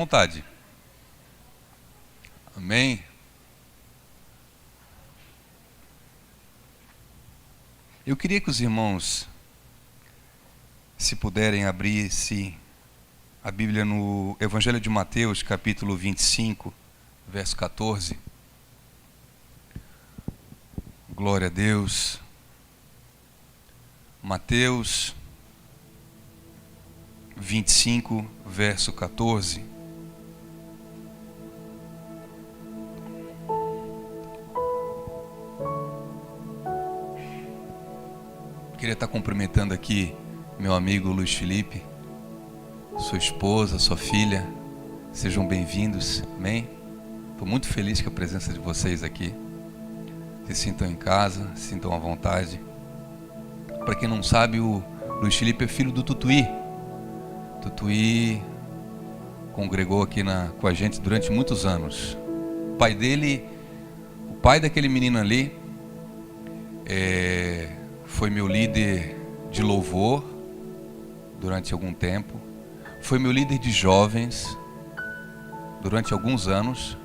Vontade. Amém. Eu queria que os irmãos, se puderem abrir-se a Bíblia no Evangelho de Mateus, capítulo 25, verso 14. Glória a Deus. Mateus 25, verso 14. Queria estar cumprimentando aqui meu amigo Luiz Felipe, sua esposa, sua filha. Sejam bem-vindos, amém? Estou muito feliz com a presença de vocês aqui. Se sintam em casa, se sintam à vontade. Para quem não sabe, o Luiz Felipe é filho do Tutuí. Tutuí congregou aqui com a gente durante muitos anos. O pai dele, o pai daquele menino ali, foi meu líder de louvor durante algum tempo. Foi meu líder de jovens durante alguns anos.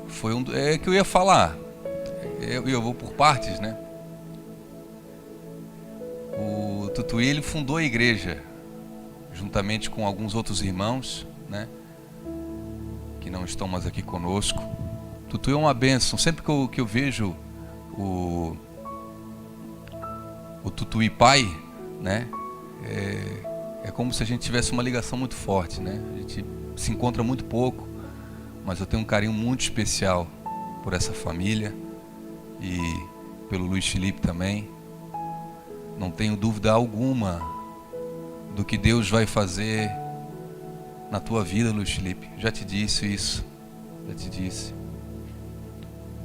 Foi que eu ia falar. Eu vou por partes, né? O Tutuí, ele fundou a igreja juntamente com alguns outros irmãos, né? Que não estão mais aqui conosco. Tutuí é uma bênção. Sempre que eu vejo o Tutuí pai, né? É como se a gente tivesse uma ligação muito forte, né? A gente se encontra muito pouco, mas eu tenho um carinho muito especial por essa família e pelo Luiz Felipe também. Não tenho dúvida alguma do que Deus vai fazer na tua vida, Luiz Felipe. Já te disse isso, já te disse.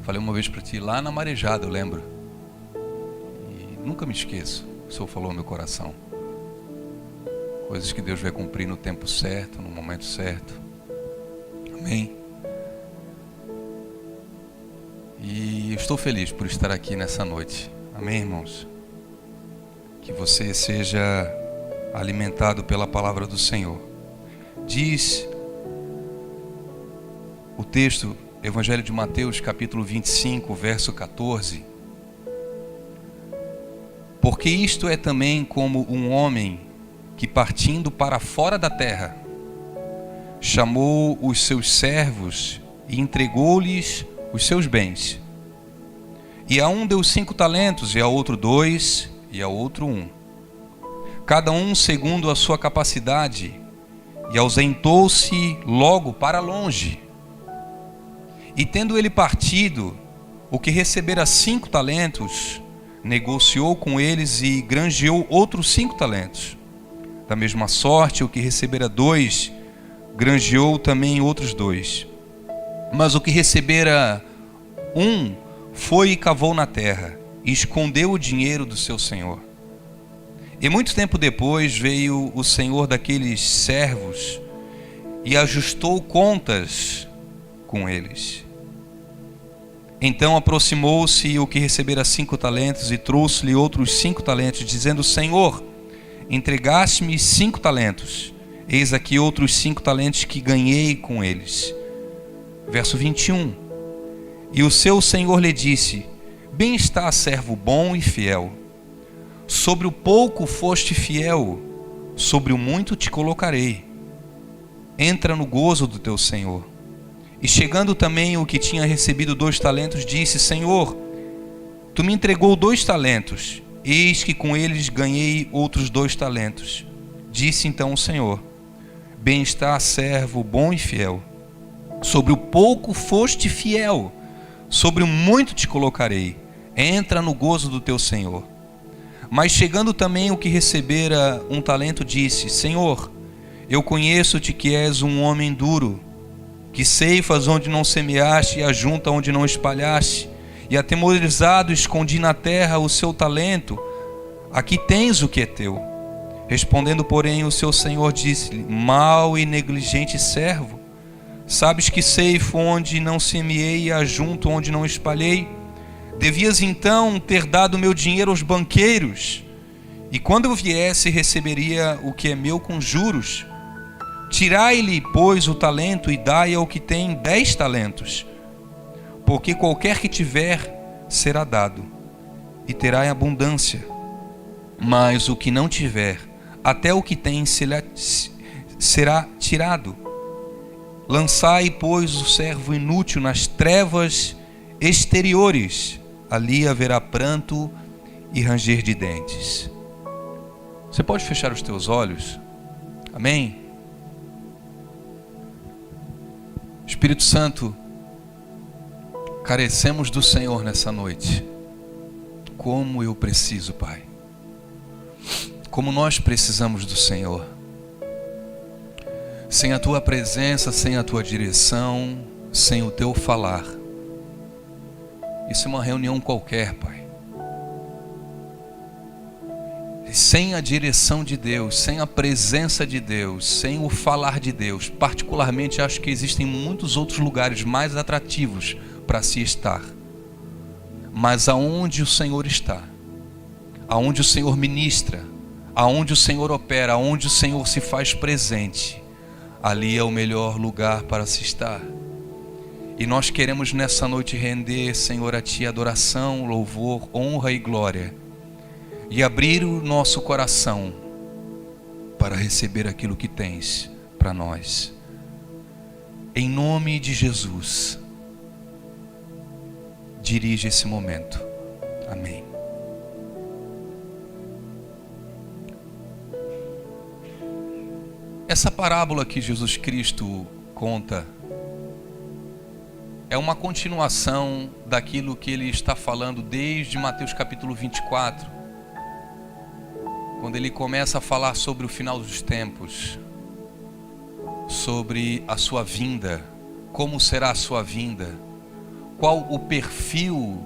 Falei uma vez para ti lá na Marejada, eu lembro. E nunca me esqueço. O Senhor falou no meu coração. Coisas que Deus vai cumprir no tempo certo, no momento certo. Amém. E eu estou feliz por estar aqui nessa noite. Amém, irmãos? Que você seja alimentado pela palavra do Senhor. Diz o texto, Evangelho de Mateus, capítulo 25, verso 14. Porque isto é também como um homem que, partindo para fora da terra, chamou os seus servos e entregou-lhes os seus bens. E a um deu 5 talentos, e a outro 2, e a outro 1. Cada um segundo a sua capacidade, e ausentou-se logo para longe. E tendo ele partido, o que recebera 5 talentos, negociou com eles e granjeou outros 5 talentos. Da mesma sorte, o que recebera 2, granjeou também outros 2. Mas o que recebera 1, foi e cavou na terra, e escondeu o dinheiro do seu senhor. E muito tempo depois veio o senhor daqueles servos e ajustou contas com eles. Então aproximou-se o que recebera 5 talentos e trouxe-lhe outros 5 talentos, dizendo: Senhor, entregaste-me 5 talentos, eis aqui outros 5 talentos que ganhei com eles. Verso 21. E o seu senhor lhe disse: Bem está, servo bom e fiel. Sobre o pouco foste fiel, sobre o muito te colocarei. Entra no gozo do teu senhor. E chegando também o que tinha recebido 2 talentos, disse: Senhor, tu me entregou 2 talentos, eis que com eles ganhei outros 2 talentos. Disse então o Senhor: Bem está, servo bom e fiel. Sobre o pouco foste fiel, sobre o muito te colocarei. Entra no gozo do teu senhor. Mas chegando também o que recebera 1 talento, disse: Senhor, eu conheço-te que és um homem duro, que ceifas onde não semeaste e ajunta onde não espalhaste, e atemorizado escondi na terra o seu talento. Aqui tens o que é teu. Respondendo, porém, o seu senhor disse-lhe: Mau e negligente servo, sabes que ceifo onde não semeei e ajunto onde não espalhei? Devias então ter dado meu dinheiro aos banqueiros, e quando eu viesse receberia o que é meu com juros. Tirai-lhe, pois, o talento e dai ao que tem 10 talentos. Porque qualquer que tiver, será dado, e terá em abundância. Mas o que não tiver, até o que tem será tirado. Lançai, pois, o servo inútil nas trevas exteriores. Ali haverá pranto e ranger de dentes. Você pode fechar os teus olhos? Amém? Espírito Santo, carecemos do Senhor nessa noite. Como eu preciso, Pai. Como nós precisamos do Senhor. Sem a Tua presença, sem a Tua direção, sem o Teu falar. Isso é uma reunião qualquer, Pai. Sem a direção de Deus, sem a presença de Deus, sem o falar de Deus, particularmente acho que existem muitos outros lugares mais atrativos para se estar. Mas aonde o Senhor está, aonde o Senhor ministra, aonde o Senhor opera, aonde o Senhor se faz presente, ali é o melhor lugar para se estar. E nós queremos nessa noite render, Senhor, a Ti adoração, louvor, honra e glória. E abrir o nosso coração para receber aquilo que tens para nós. Em nome de Jesus, dirige esse momento. Amém. Essa parábola que Jesus Cristo conta é uma continuação daquilo que ele está falando desde Mateus capítulo 24, quando ele começa a falar sobre o final dos tempos, sobre a sua vinda, como será a sua vinda, qual o perfil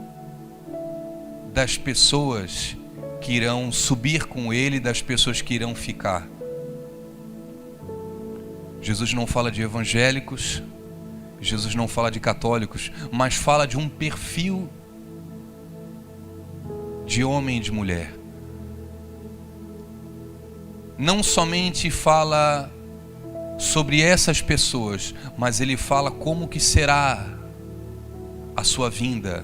das pessoas que irão subir com ele, das pessoas que irão ficar. Jesus não fala de evangélicos, Jesus não fala de católicos, mas fala de um perfil de homem e de mulher. Não somente fala sobre essas pessoas, mas ele fala como que será a sua vinda,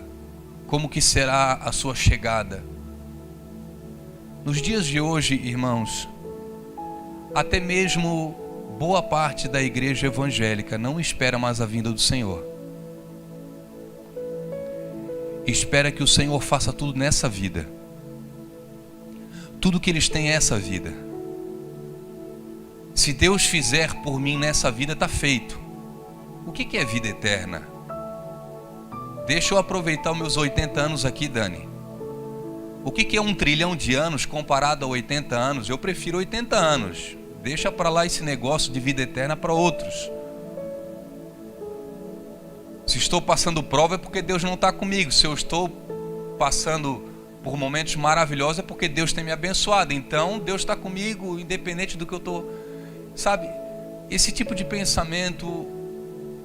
como que será a sua chegada. Nos dias de hoje, irmãos, até mesmo boa parte da igreja evangélica não espera mais a vinda do Senhor. Espera que o Senhor faça tudo nessa vida. Tudo que eles têm é essa vida. Se Deus fizer por mim nessa vida, está feito. O que é vida eterna? Deixa eu aproveitar os meus 80 anos aqui, Dani. O que é 1 trilhão de anos comparado a 80 anos? Eu prefiro 80 anos. Deixa para lá esse negócio de vida eterna para outros. Se estou passando prova é porque Deus não está comigo. Se eu estou passando por momentos maravilhosos é porque Deus tem me abençoado. Então Deus está comigo independente do que eu estou... Sabe, esse tipo de pensamento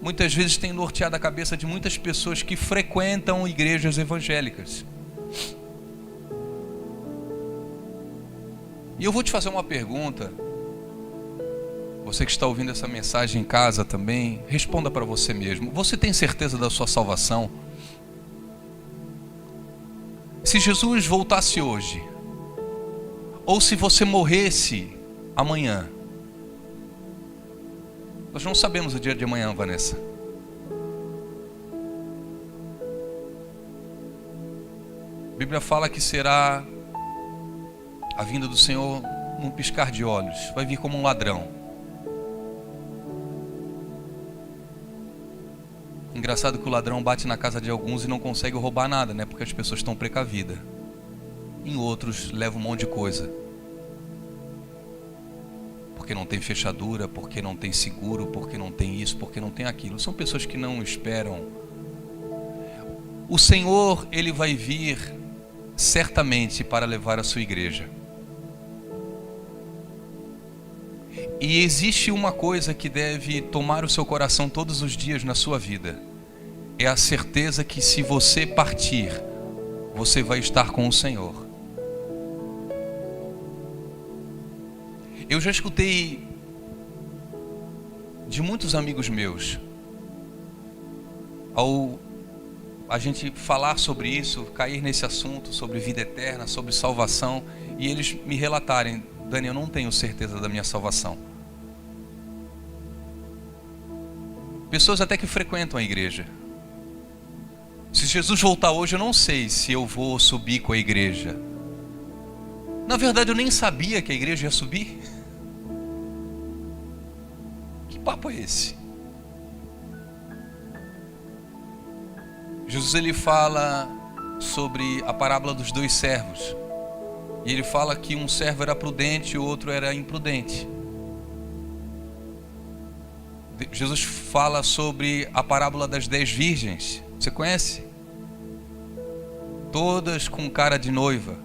muitas vezes tem norteado a cabeça de muitas pessoas que frequentam igrejas evangélicas. E eu vou te fazer uma pergunta. Você que está ouvindo essa mensagem em casa também, responda para você mesmo. Você tem certeza da sua salvação? Se Jesus voltasse hoje, ou se você morresse amanhã, nós não sabemos o dia de amanhã, Vanessa. A Bíblia fala que será a vinda do Senhor num piscar de olhos. Vai vir como um ladrão. Engraçado que o ladrão bate na casa de alguns e não consegue roubar nada, né? Porque as pessoas estão precavidas. Em outros leva um monte de coisa. Porque não tem fechadura, porque não tem seguro, porque não tem isso, porque não tem aquilo. São pessoas que não esperam. O Senhor, Ele vai vir certamente para levar a sua igreja. E existe uma coisa que deve tomar o seu coração todos os dias na sua vida. É a certeza que se você partir, você vai estar com o Senhor. Eu já escutei de muitos amigos meus, ao a gente falar sobre isso, cair nesse assunto, sobre vida eterna, sobre salvação, e eles me relatarem: Dani, eu não tenho certeza da minha salvação. Pessoas até que frequentam a igreja. Se Jesus voltar hoje, eu não sei se eu vou subir com a igreja. Na verdade, eu nem sabia que a igreja ia subir. Que papo é esse? Jesus, ele fala sobre a parábola dos dois servos. E ele fala que um servo era prudente e o outro era imprudente. Jesus fala sobre a parábola das 10 virgens. Você conhece? Todas com cara de noiva,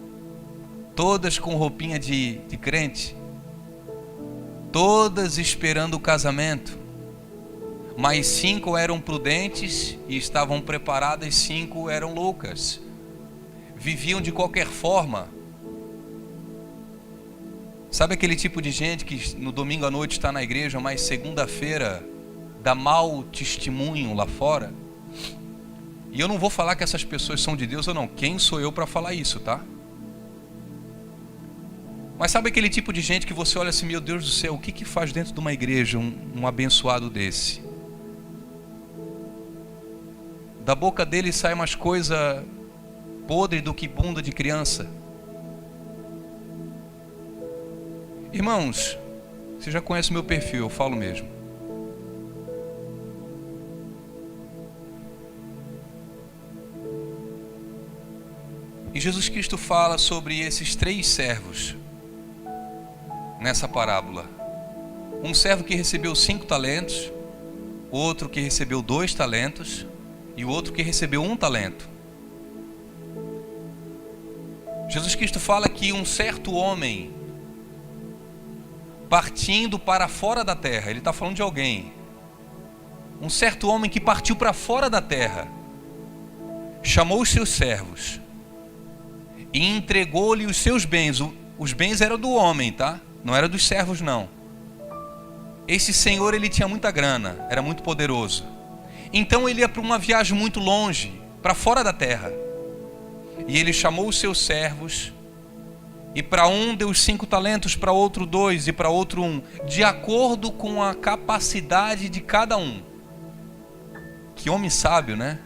todas com roupinha de crente, todas esperando o casamento, mas 5 eram prudentes e estavam preparadas, 5 eram loucas, viviam de qualquer forma. Sabe aquele tipo de gente que no domingo à noite está na igreja, mas segunda-feira dá mau testemunho lá fora? E eu não vou falar que essas pessoas são de Deus ou não. Quem sou eu para falar isso, tá? Mas sabe aquele tipo de gente que você olha assim: meu Deus do céu, o que faz dentro de uma igreja um abençoado desse? Da boca dele sai umas coisas podre do que bunda de criança. Irmãos, você já conhece o meu perfil, eu falo mesmo. E Jesus Cristo fala sobre esses 3 servos nessa parábola. Um servo que recebeu 5 talentos, outro que recebeu 2 talentos e o outro que recebeu 1 talento. Jesus Cristo fala que um certo homem, partindo para fora da terra, ele está falando de alguém, um certo homem que partiu para fora da terra, chamou os seus servos e entregou-lhe os seus bens. Os bens eram do homem, tá? Não era dos servos, não. Esse senhor, ele tinha muita grana, era muito poderoso. Então ele ia para uma viagem muito longe, para fora da terra. E ele chamou os seus servos, e para um deu os 5 talentos, para outro 2 e para outro 1, de acordo com a capacidade de cada um. Que homem sábio, né?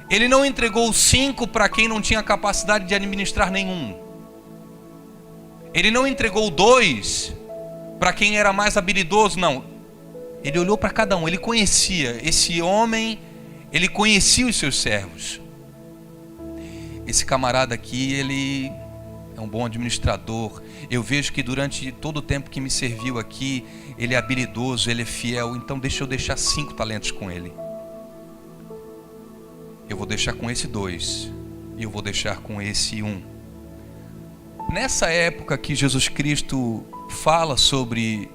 Ele não entregou 5 para quem não tinha capacidade de administrar nenhum. Ele não entregou 2 para quem era mais habilidoso, não. Ele olhou para cada um, ele conhecia. Esse homem, ele conhecia os seus servos. Esse camarada aqui, ele é um bom administrador. Eu vejo que durante todo o tempo que me serviu aqui, ele é habilidoso, ele é fiel. Então deixa eu deixar 5 talentos com ele. Eu vou deixar com esse 2 e eu vou deixar com esse 1. Nessa época que Jesus Cristo fala sobre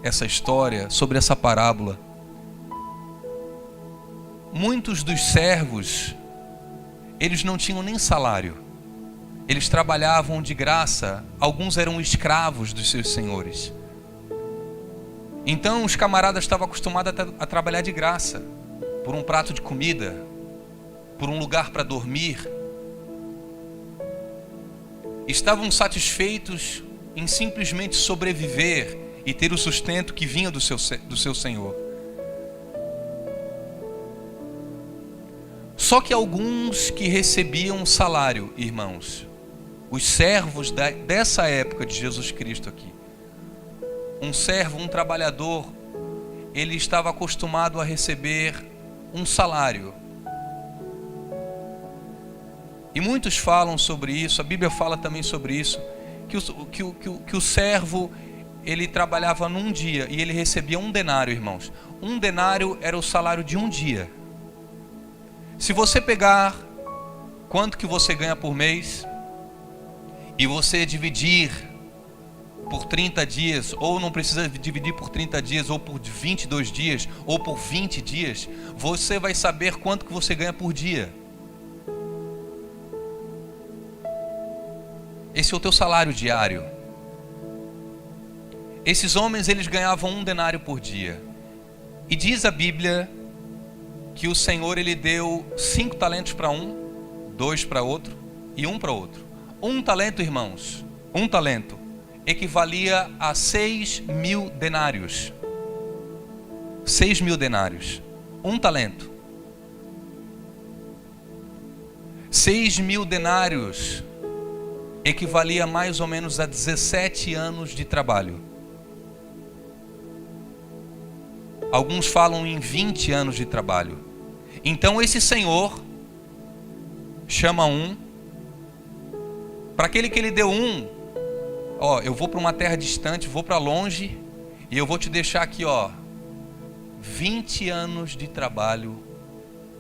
essa história, sobre essa parábola, muitos dos servos, eles não tinham nem salário. Eles trabalhavam de graça. Alguns eram escravos dos seus senhores. Então os camaradas estavam acostumados a trabalhar de graça, por um prato de comida, por um lugar para dormir. Estavam satisfeitos em simplesmente sobreviver e ter o sustento que vinha do seu Senhor. Só que alguns que recebiam salário, irmãos, os servos dessa época de Jesus Cristo aqui, um servo, um trabalhador, ele estava acostumado a receber um salário. E muitos falam sobre isso, a Bíblia fala também sobre isso, que o servo, ele trabalhava num dia e ele recebia 1 denário, irmãos. 1 denário era o salário de um dia. Se você pegar quanto que você ganha por mês e você dividir por 30 dias, ou não precisa dividir por 30 dias, ou por 22 dias, ou por 20 dias, você vai saber quanto que você ganha por dia. Esse é o teu salário diário. Esses homens, eles ganhavam 1 denário por dia. E diz a Bíblia que o Senhor ele deu 5 talentos para um, 2 para outro e 1 para outro. 1 talento, irmãos, 1 talento equivalia a 6.000 denários. 6.000 denários. 1 talento. 6.000 denários equivalia mais ou menos a 17 anos de trabalho. Alguns falam em 20 anos de trabalho. Então esse Senhor chama um, para aquele que ele deu um, ó, eu vou para uma terra distante, vou para longe, e eu vou te deixar aqui, ó, 20 anos de trabalho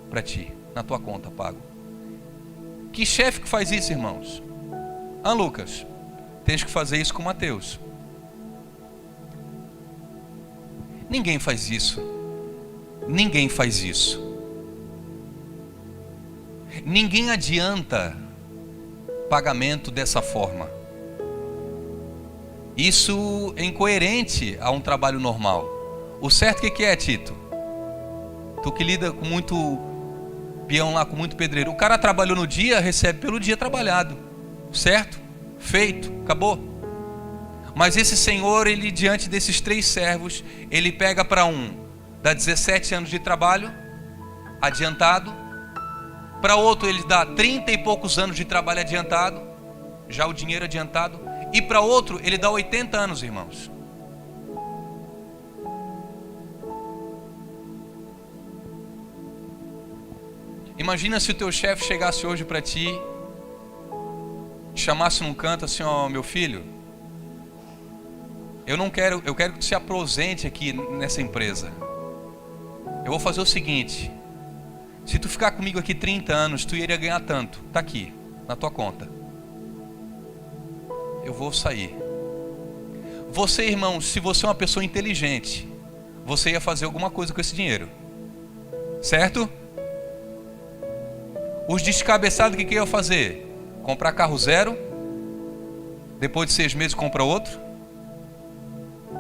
para ti, na tua conta, pago. Que chefe que faz isso, irmãos? Lucas, tens que fazer isso com Mateus. Ninguém faz isso. Ninguém faz isso. Ninguém adianta pagamento dessa forma. Isso é incoerente a um trabalho normal. O certo o que é, Tito? Tu que lida com muito peão lá, com muito pedreiro. O cara trabalhou no dia, recebe pelo dia trabalhado. Certo? Feito. Acabou. Mas esse Senhor, ele diante desses 3 servos, ele pega para um, dá 17 anos de trabalho adiantado. Para outro ele dá 30 e poucos anos de trabalho adiantado, já o dinheiro adiantado. E para outro ele dá 80 anos, irmãos. Imagina se o teu chefe chegasse hoje para ti, te chamasse num canto assim, ó, meu filho, eu quero que tu se aposente aqui nessa empresa. Eu vou fazer o seguinte: se tu ficar comigo aqui 30 anos, tu iria ganhar tanto. Tá aqui, na tua conta. Eu vou sair. Você, irmão, se você é uma pessoa inteligente, você ia fazer alguma coisa com esse dinheiro. Certo? Os descabeçados, o que iam fazer? Comprar carro zero. Depois de 6 meses compra outro.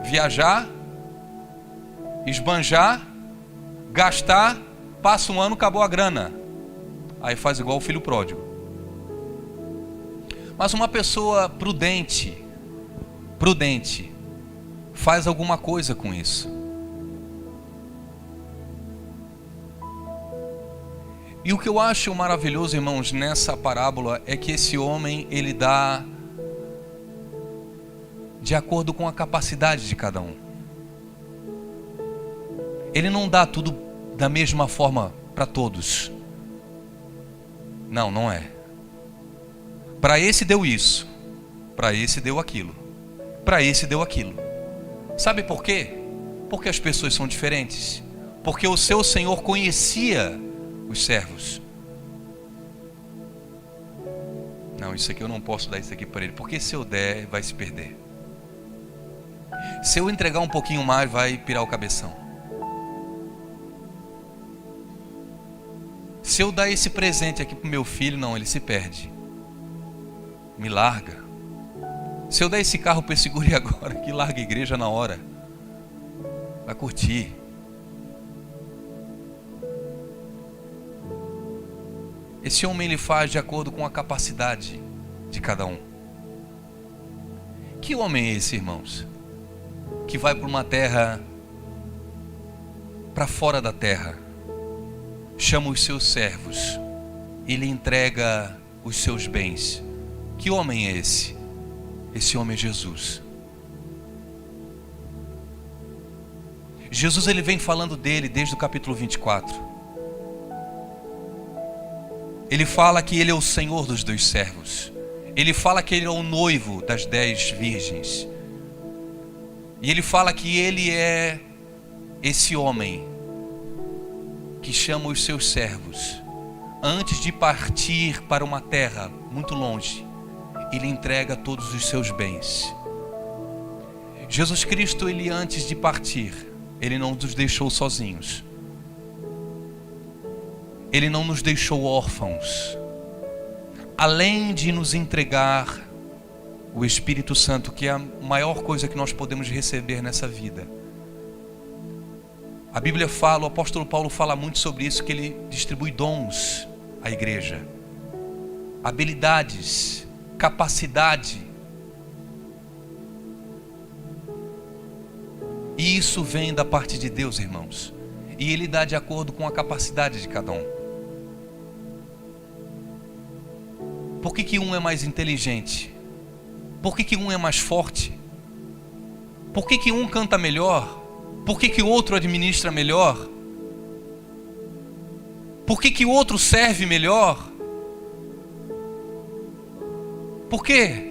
Viajar, esbanjar, gastar, passa 1 ano, acabou a grana. Aí faz igual o filho pródigo. Mas uma pessoa prudente, faz alguma coisa com isso. E o que eu acho maravilhoso, irmãos, nessa parábola é que esse homem, ele dá de acordo com a capacidade de cada um. Ele não dá tudo da mesma forma para todos. Não, não é. Para esse deu isso, para esse deu aquilo, para esse deu aquilo. Sabe por quê? Porque as pessoas são diferentes. Porque o seu Senhor conhecia os servos. Não, isso aqui eu não posso dar isso aqui para ele, porque se eu der, vai se perder. Se eu entregar um pouquinho mais, vai pirar o cabeção. Se eu dar esse presente aqui para o meu filho, não, ele se perde. Me larga. Se eu der esse carro para esse guri agora, que larga a igreja na hora. Vai curtir. Esse homem, ele faz de acordo com a capacidade de cada um. Que homem é esse, irmãos? Que vai para uma terra, para fora da terra, chama os seus servos, ele entrega os seus bens. Que homem é esse? Esse homem é Jesus. Jesus, ele vem falando dele desde o capítulo 24. Ele fala que ele é o Senhor dos 2 servos. Ele fala que ele é o noivo das 10 virgens. E ele fala que ele é esse homem que chama os seus servos. Antes de partir para uma terra muito longe, ele entrega todos os seus bens. Jesus Cristo, ele antes de partir, ele não nos deixou sozinhos. Ele não nos deixou órfãos. Além de nos entregar o Espírito Santo, que é a maior coisa que nós podemos receber nessa vida, A Bíblia fala, o apóstolo Paulo fala muito sobre isso, que ele distribui dons à igreja, habilidades, capacidade. E isso vem da parte de Deus, irmãos. E Ele dá de acordo com a capacidade de cada um. Por que um é mais inteligente? Por que um é mais forte? Por que um canta melhor? Por que o outro administra melhor? Por que o outro serve melhor? Por quê?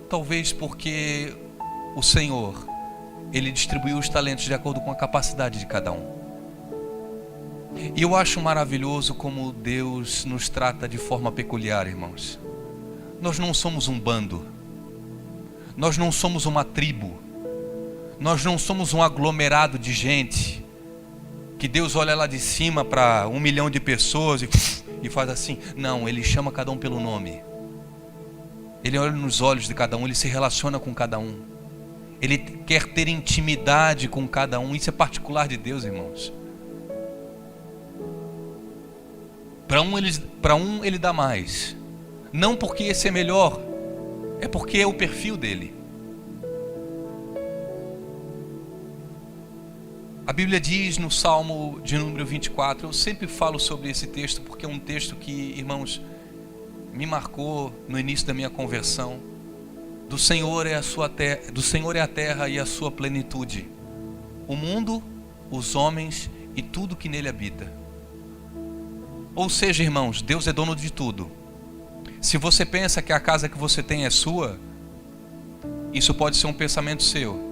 Talvez porque o Senhor, Ele distribuiu os talentos de acordo com a capacidade de cada um. E eu acho maravilhoso como Deus nos trata de forma peculiar, irmãos. Nós não somos um bando. Nós não somos uma tribo. Nós não somos um aglomerado de gente que Deus olha lá de cima para 1 milhão de pessoas e faz assim. Não, Ele chama cada um pelo nome. Ele olha nos olhos de cada um, Ele se relaciona com cada um. Ele quer ter intimidade com cada um. Isso é particular de Deus, irmãos. Para um Ele dá mais. Não porque esse é melhor, é porque é o perfil dele. A Bíblia diz no Salmo de número 24, eu sempre falo sobre esse texto porque é um texto que, irmãos, me marcou no início da minha conversão. Do Senhor é a terra e a sua plenitude, o mundo, os homens e tudo que nele habita. Ou seja, irmãos, Deus é dono de tudo. Se você pensa que a casa que você tem é sua, isso pode ser um pensamento seu.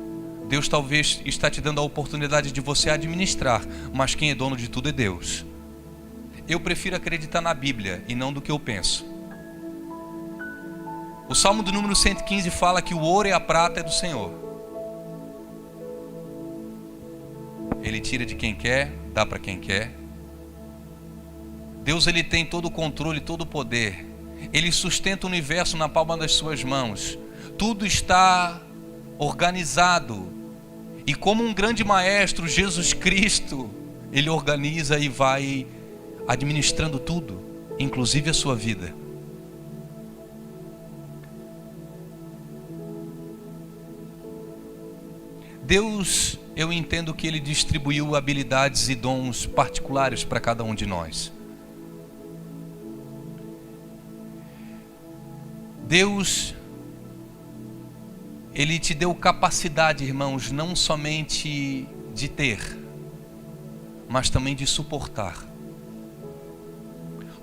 Deus talvez está te dando a oportunidade de você administrar, mas quem é dono de tudo é Deus. Eu prefiro acreditar na Bíblia e não do que eu penso. O Salmo do número 115 fala que o ouro e a prata é do Senhor. Ele tira de quem quer, dá para quem quer. Deus, Ele tem todo o controle, todo o poder. Ele sustenta o universo na palma das suas mãos. Tudo está organizado. E como um grande maestro, Jesus Cristo, Ele organiza e vai administrando tudo, inclusive a sua vida. Deus, eu entendo que Ele distribuiu habilidades e dons particulares para cada um de nós. Deus, Ele te deu capacidade, irmãos, não somente de ter, mas também de suportar.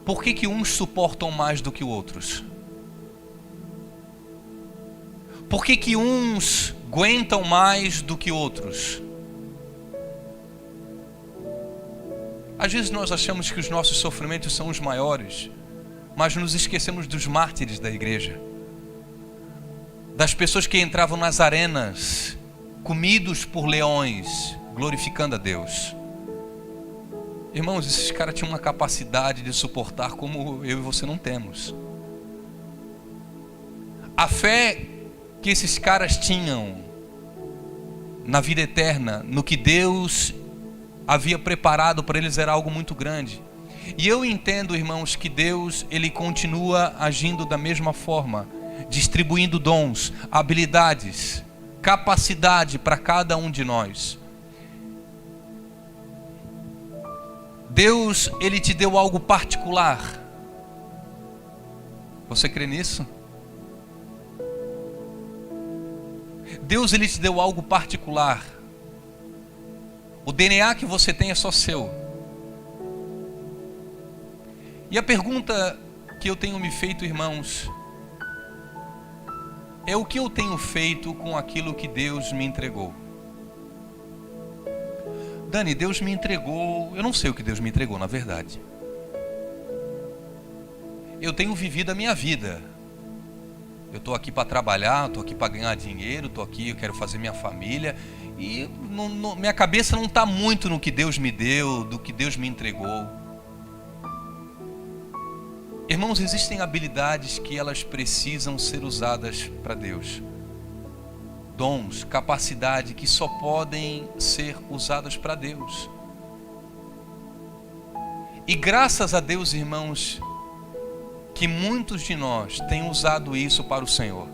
Por que uns suportam mais do que outros? Por que uns aguentam mais do que outros? Às vezes nós achamos que os nossos sofrimentos são os maiores, mas nos esquecemos dos mártires da igreja, das pessoas que entravam nas arenas, comidos por leões, glorificando a Deus. Irmãos, esses caras tinham uma capacidade de suportar como eu e você não temos. A fé que esses caras tinham na vida eterna, no que Deus havia preparado para eles, era algo muito grande. E eu entendo, irmãos, que Deus, Ele continua agindo da mesma forma, distribuindo dons, habilidades, capacidade para cada um de nós. Deus, Ele te deu algo particular. Você crê nisso? Deus, Ele te deu algo particular. O DNA que você tem é só seu. E a pergunta que eu tenho me feito, irmãos, é o que eu tenho feito com aquilo que Deus me entregou? Dani, Deus me entregou, eu não sei o que Deus me entregou, na verdade. Eu tenho vivido a minha vida. Eu estou aqui para trabalhar, estou aqui para ganhar dinheiro, estou aqui, eu quero fazer minha família. E minha cabeça não está muito no que Deus me deu, do que Deus me entregou. Irmãos, existem habilidades que elas precisam ser usadas para Deus. dons, capacidade que só podem ser usadas para Deus. E graças a Deus, irmãos, que muitos de nós têm usado isso para o Senhor.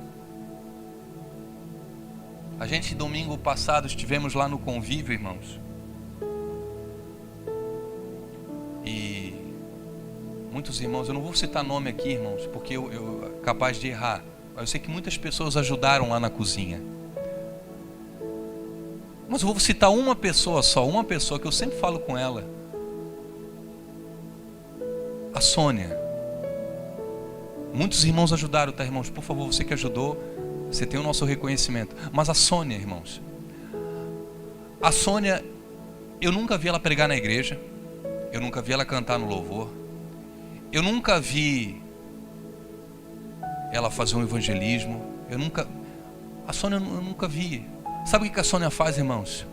A gente, domingo passado, estivemos lá no convívio, irmãos. E muitos irmãos, eu não vou citar nome aqui, irmãos, porque eu capaz de errar. Mas eu sei que muitas pessoas ajudaram lá na cozinha. Mas eu vou citar uma pessoa só, uma pessoa que eu sempre falo com ela. A Sônia. Muitos irmãos ajudaram, tá, irmãos? Por favor, você que ajudou, você tem o nosso reconhecimento. Mas a Sônia, irmãos, a Sônia, eu nunca vi ela pregar na igreja, eu nunca vi ela cantar no louvor, eu nunca vi ela fazer um evangelismo, a Sônia eu nunca vi. Sabe o que a Sônia faz, irmãos?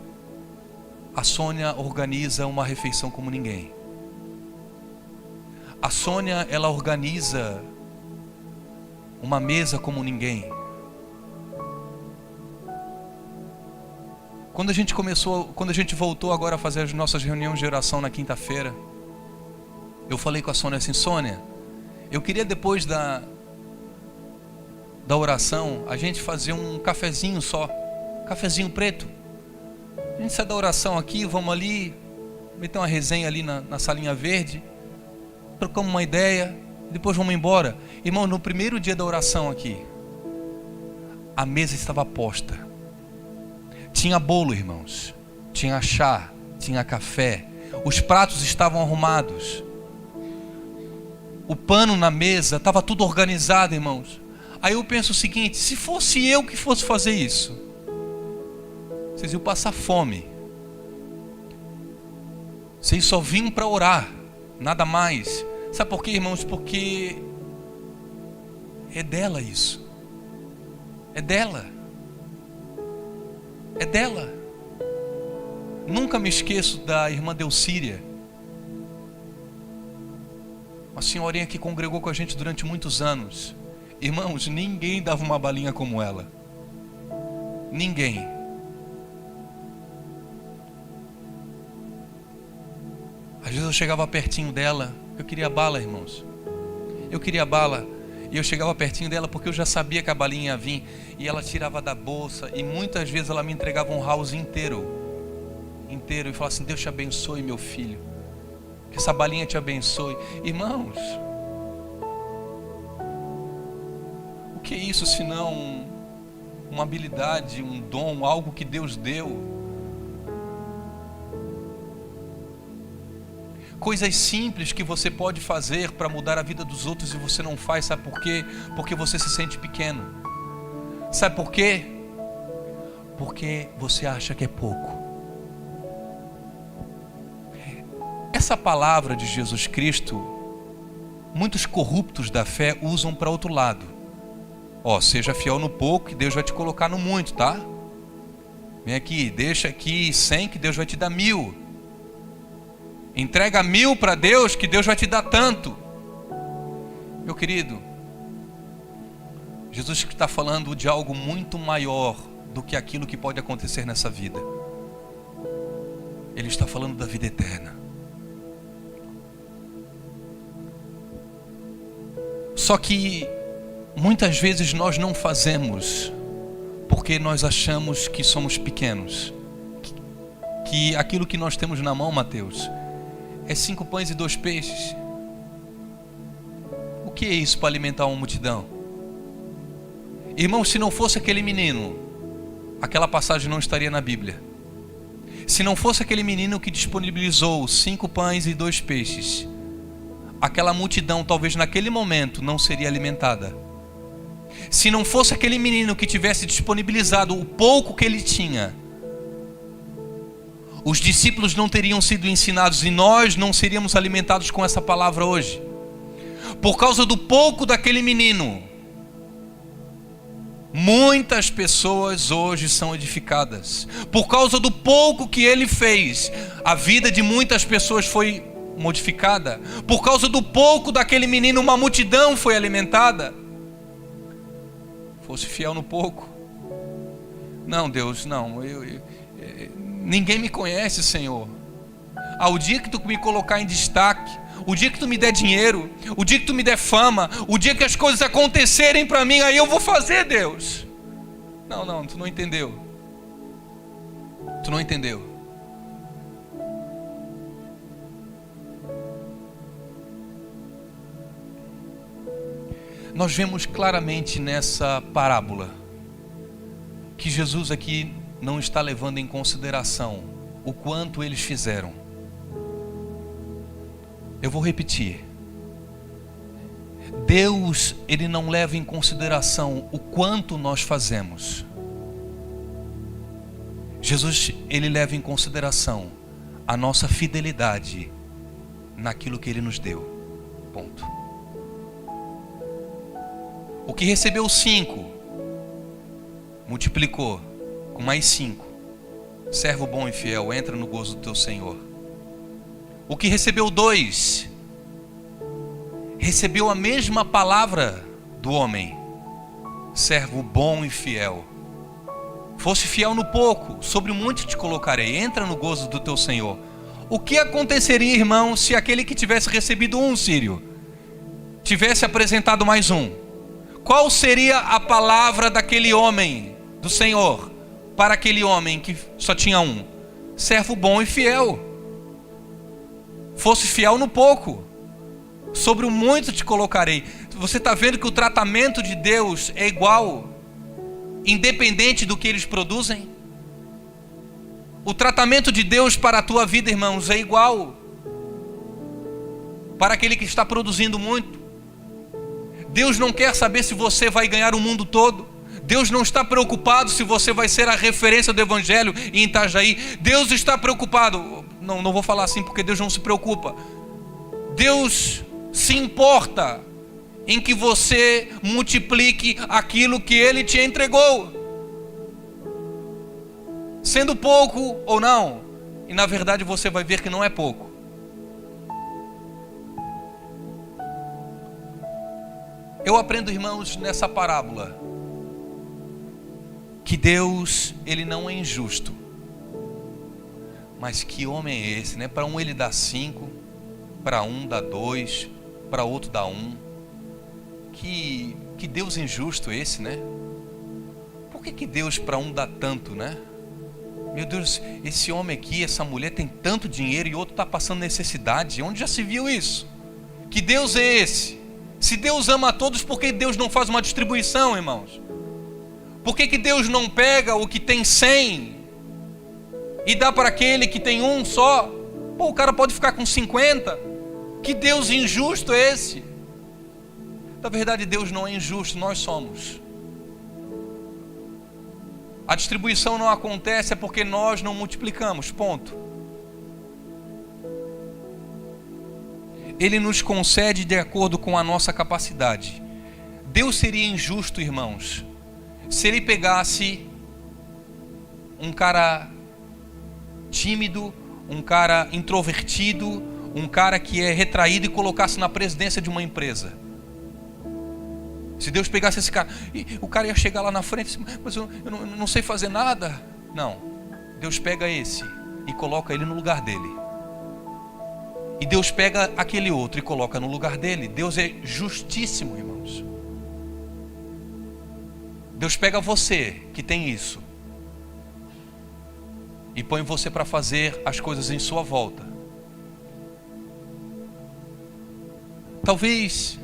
A Sônia organiza uma refeição como ninguém. A Sônia, ela organiza uma mesa como ninguém. Quando a gente voltou agora a fazer as nossas reuniões de oração na quinta-feira, eu falei com a Sônia assim: Sônia, eu queria depois da oração a gente fazer um cafezinho só, cafezinho preto. A gente sai da oração aqui, vamos ali, meter uma resenha ali na salinha verde, trocamos uma ideia, depois vamos embora. Irmão, no primeiro dia da oração aqui, a mesa estava posta. Tinha bolo, irmãos, tinha chá, tinha café, os pratos estavam arrumados, o pano na mesa, estava tudo organizado, irmãos. Aí eu penso o seguinte: se fosse eu que fosse fazer isso, vocês iam passar fome. Vocês só vinham para orar, nada mais. Sabe por quê, irmãos? Porque é dela isso. É dela. É dela. Nunca me esqueço da irmã Delcíria, uma senhorinha que congregou com a gente durante muitos anos. Irmãos, ninguém dava uma balinha como ela. Ninguém. Às vezes eu chegava pertinho dela, eu queria bala, irmãos. Eu queria bala. E eu chegava pertinho dela porque eu já sabia que a balinha ia vir. E ela tirava da bolsa. E muitas vezes ela me entregava um house inteiro. E falava assim: Deus te abençoe, meu filho. Que essa balinha te abençoe. Irmãos, o que é isso senão uma habilidade, um dom, algo que Deus deu? Coisas simples que você pode fazer para mudar a vida dos outros e você não faz. Sabe por quê? Porque você se sente pequeno. Sabe por quê? Porque você acha que é pouco. Essa palavra de Jesus Cristo, muitos corruptos da fé usam para outro lado. Seja fiel no pouco que Deus vai te colocar no muito, tá? Vem aqui, deixa aqui 100 que Deus vai te dar 1000. Entrega 1000 para Deus que Deus vai te dar tanto. Meu querido, Jesus está falando de algo muito maior do que aquilo que pode acontecer nessa vida. Ele está falando da vida eterna. Só que muitas vezes nós não fazemos porque nós achamos que somos pequenos, que aquilo que nós temos na mão, Mateus, é 5 pães e 2 peixes. O que é isso para alimentar uma multidão? Irmão, se não fosse aquele menino, aquela passagem não estaria na Bíblia. Se não fosse aquele menino que disponibilizou 5 pães e 2 peixes, aquela multidão talvez naquele momento não seria alimentada. Se não fosse aquele menino que tivesse disponibilizado o pouco que ele tinha, os discípulos não teriam sido ensinados e nós não seríamos alimentados com essa palavra hoje. Por causa do pouco daquele menino, muitas pessoas hoje são edificadas. Por causa do pouco que ele fez, a vida de muitas pessoas foi modificada. Por causa do pouco daquele menino, uma multidão foi alimentada. Fosse fiel no pouco, Não, Deus, não. Ninguém me conhece, Senhor. O dia que tu me colocar em destaque, o dia que tu me der dinheiro, o dia que tu me der fama, o dia que as coisas acontecerem para mim, aí eu vou fazer, Deus. Não, tu não entendeu. Tu não entendeu. Nós vemos claramente nessa parábola que Jesus aqui não está levando em consideração o quanto eles fizeram. Eu vou repetir. Deus, Ele não leva em consideração o quanto nós fazemos. Jesus, Ele leva em consideração a nossa fidelidade naquilo que Ele nos deu. Ponto. O que recebeu 5, multiplicou com mais 5. Servo bom e fiel, entra no gozo do teu Senhor. O que recebeu 2, recebeu a mesma palavra do homem. Servo bom e fiel. Fosse fiel no pouco, sobre o monte te colocarei. Entra no gozo do teu Senhor. O que aconteceria, irmão, se aquele que tivesse recebido 1 sírio tivesse apresentado mais 1? Qual seria a palavra daquele homem, do Senhor, para aquele homem que só tinha 1? Servo bom e fiel. Fosse fiel no pouco, sobre o muito te colocarei. Você está vendo que o tratamento de Deus é igual, independente do que eles produzem? O tratamento de Deus para a tua vida, irmãos, é igual para aquele que está produzindo muito. Deus não quer saber se você vai ganhar o mundo todo. Deus não está preocupado se você vai ser a referência do Evangelho em Itajaí. Deus está preocupado. Não vou falar assim porque Deus não se preocupa. Deus se importa em que você multiplique aquilo que Ele te entregou, sendo pouco ou não. E na verdade você vai ver que não é pouco. Eu aprendo, irmãos, nessa parábola, que Deus, Ele não é injusto. Mas que homem é esse, né? Para um Ele dá 5, para um dá 2, para outro dá 1. Que Deus injusto é esse, né? Por que Deus para um dá tanto, né? Meu Deus, esse homem aqui, essa mulher tem tanto dinheiro e outro está passando necessidade. Onde já se viu isso? Que Deus é esse? Se Deus ama a todos, por que Deus não faz uma distribuição, irmãos? Por que Deus não pega o que tem 100 e dá para aquele que tem 1 só? Pô, o cara pode ficar com 50. Que Deus injusto é esse? Na verdade, Deus não é injusto, nós somos. A distribuição não acontece é porque nós não multiplicamos, ponto. Ele nos concede de acordo com a nossa capacidade. Deus seria injusto, irmãos, se Ele pegasse um cara tímido, um cara introvertido, um cara que é retraído e colocasse na presidência de uma empresa. Se Deus pegasse esse cara, o cara ia chegar lá na frente, mas eu não sei fazer nada. Não, Deus pega esse e coloca ele no lugar dele. E Deus pega aquele outro e coloca no lugar dele. Deus é justíssimo, irmãos. Deus pega você que tem isso e põe você para fazer as coisas em sua volta. Talvez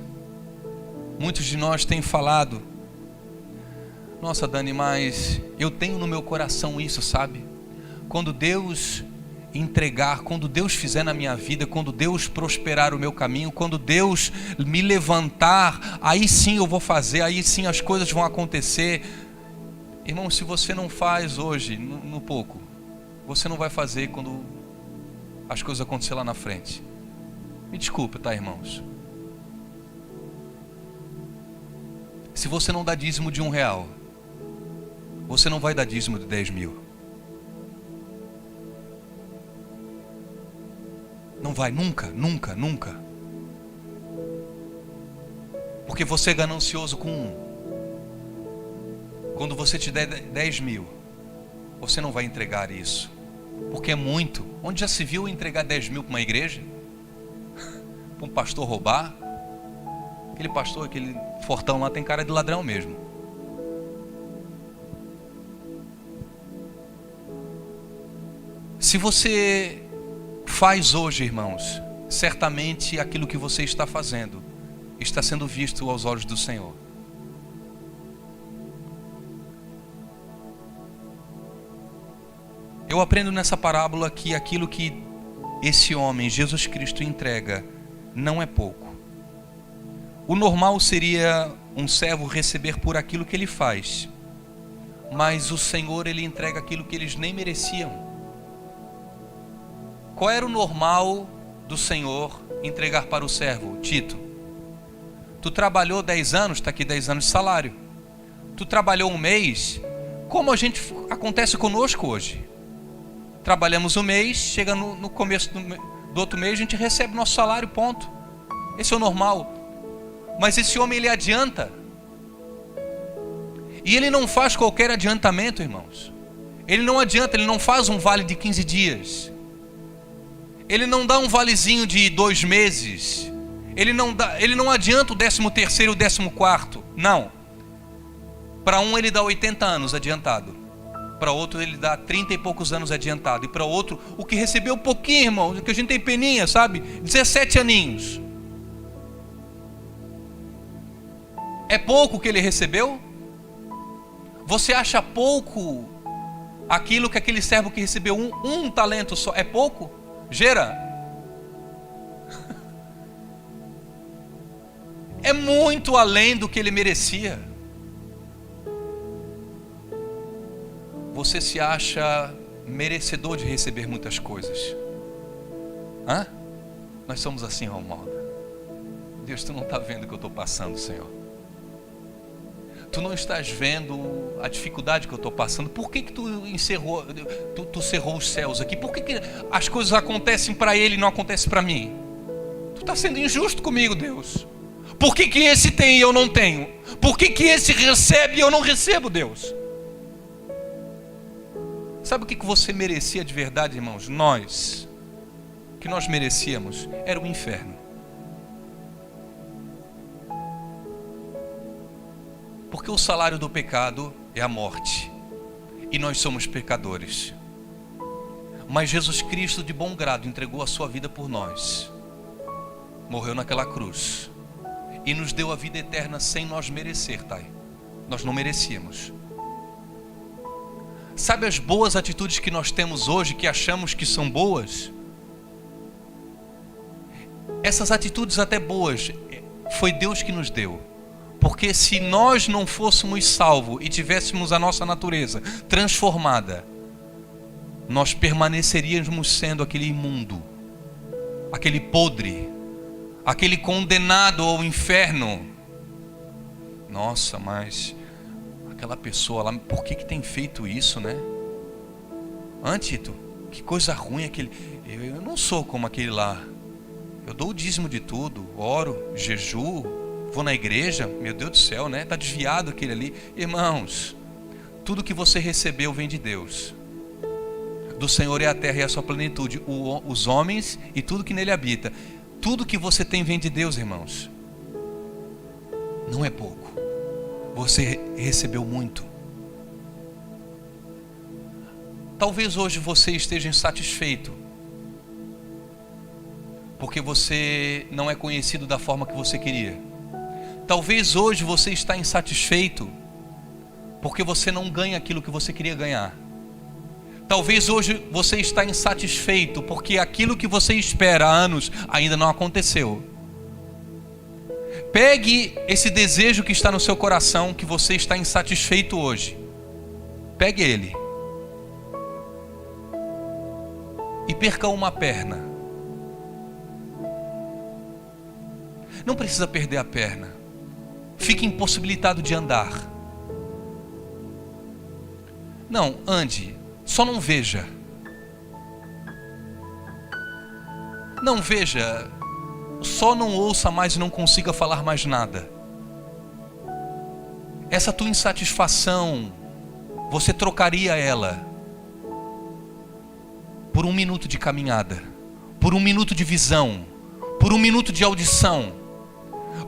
muitos de nós tenham falado: nossa, Dani, mas eu tenho no meu coração isso, sabe? Quando Deus entregar, quando Deus fizer na minha vida, quando Deus prosperar o meu caminho, quando Deus me levantar, aí sim eu vou fazer, aí sim as coisas vão acontecer. Irmão, se você não faz hoje, no pouco, você não vai fazer quando as coisas acontecerem lá na frente. Me desculpe, tá, irmãos? Se você não dá dízimo de R$1, você não vai dar dízimo de 10 mil. Não vai, nunca, nunca, nunca. Porque você é ganancioso com 1. Quando você te der 10 mil, você não vai entregar isso, porque é muito. Onde já se viu entregar 10 mil para uma igreja? Para um pastor roubar? Aquele pastor, aquele fortão lá tem cara de ladrão mesmo. Se você faz hoje, irmãos, certamente aquilo que você está fazendo está sendo visto aos olhos do Senhor. Eu aprendo nessa parábola que aquilo que esse homem, Jesus Cristo, entrega não é pouco. O normal seria um servo receber por aquilo que ele faz, mas o Senhor, ele entrega aquilo que eles nem mereciam. Qual era o normal do Senhor entregar para o servo? Tito, tu trabalhou 10 anos, está aqui 10 anos de salário. Tu trabalhou um mês, como acontece conosco hoje. Trabalhamos um mês, chega no começo do outro mês, a gente recebe nosso salário, ponto. Esse é o normal. Mas esse homem, ele adianta. E ele não faz qualquer adiantamento, irmãos. Ele não adianta, ele não faz um vale de 15 dias. Ele não dá um valezinho de 2 meses. Ele não adianta o 13º e o 14º. Não. Para um ele dá 80 anos adiantado. Para outro ele dá 30 e poucos anos adiantado. E para outro, o que recebeu pouquinho, irmão, que a gente tem peninha, sabe? 17 aninhos. É pouco o que ele recebeu? Você acha pouco aquilo que aquele servo que recebeu um talento só? É pouco? Gera? É muito além do que ele merecia. Você se acha merecedor de receber muitas coisas? Hã? Nós somos assim, Romualdo. Deus, tu não está vendo o que eu estou passando, Senhor. Tu não estás vendo a dificuldade que eu estou passando. Por que tu cerrou os céus aqui? Por que as coisas acontecem para ele e não acontecem para mim? Tu está sendo injusto comigo, Deus. Por que esse tem e eu não tenho? Por que esse recebe e eu não recebo, Deus? Sabe o que você merecia de verdade, irmãos? O que nós merecíamos era o inferno. Porque o salário do pecado é a morte. E nós somos pecadores. Mas Jesus Cristo, de bom grado, entregou a sua vida por nós. Morreu naquela cruz. E nos deu a vida eterna sem nós merecer, Thay. Nós não merecíamos. Sabe as boas atitudes que nós temos hoje, que achamos que são boas? Essas atitudes até boas, foi Deus que nos deu. Porque se nós não fôssemos salvos e tivéssemos a nossa natureza transformada, nós permaneceríamos sendo aquele imundo, aquele podre, aquele condenado ao inferno. Nossa, mas aquela pessoa lá, por que tem feito isso, né? Tito, que coisa ruim aquele. Eu não sou como aquele lá. Eu dou o dízimo de tudo, oro, jejuo, vou na igreja, meu Deus do céu, né? Está desviado aquele ali. Irmãos, tudo que você recebeu vem de Deus. Do Senhor é a terra e a sua plenitude, os homens e tudo que nele habita. Tudo que você tem vem de Deus, irmãos. Não é pouco. Você recebeu muito. Talvez hoje você esteja insatisfeito, porque você não é conhecido da forma que você queria. Talvez hoje você está insatisfeito porque você não ganha aquilo que você queria ganhar. Talvez hoje você está insatisfeito porque aquilo que você espera há anos ainda não aconteceu. Pegue esse desejo que está no seu coração, que você está insatisfeito hoje. Pegue ele e perca uma perna. Não precisa perder a perna. Fique impossibilitado de andar. Não, ande, só não veja. Não veja, só não ouça mais e não consiga falar mais nada. Essa tua insatisfação, você trocaria ela por 1 minuto de caminhada, por 1 minuto de visão, por 1 minuto de audição.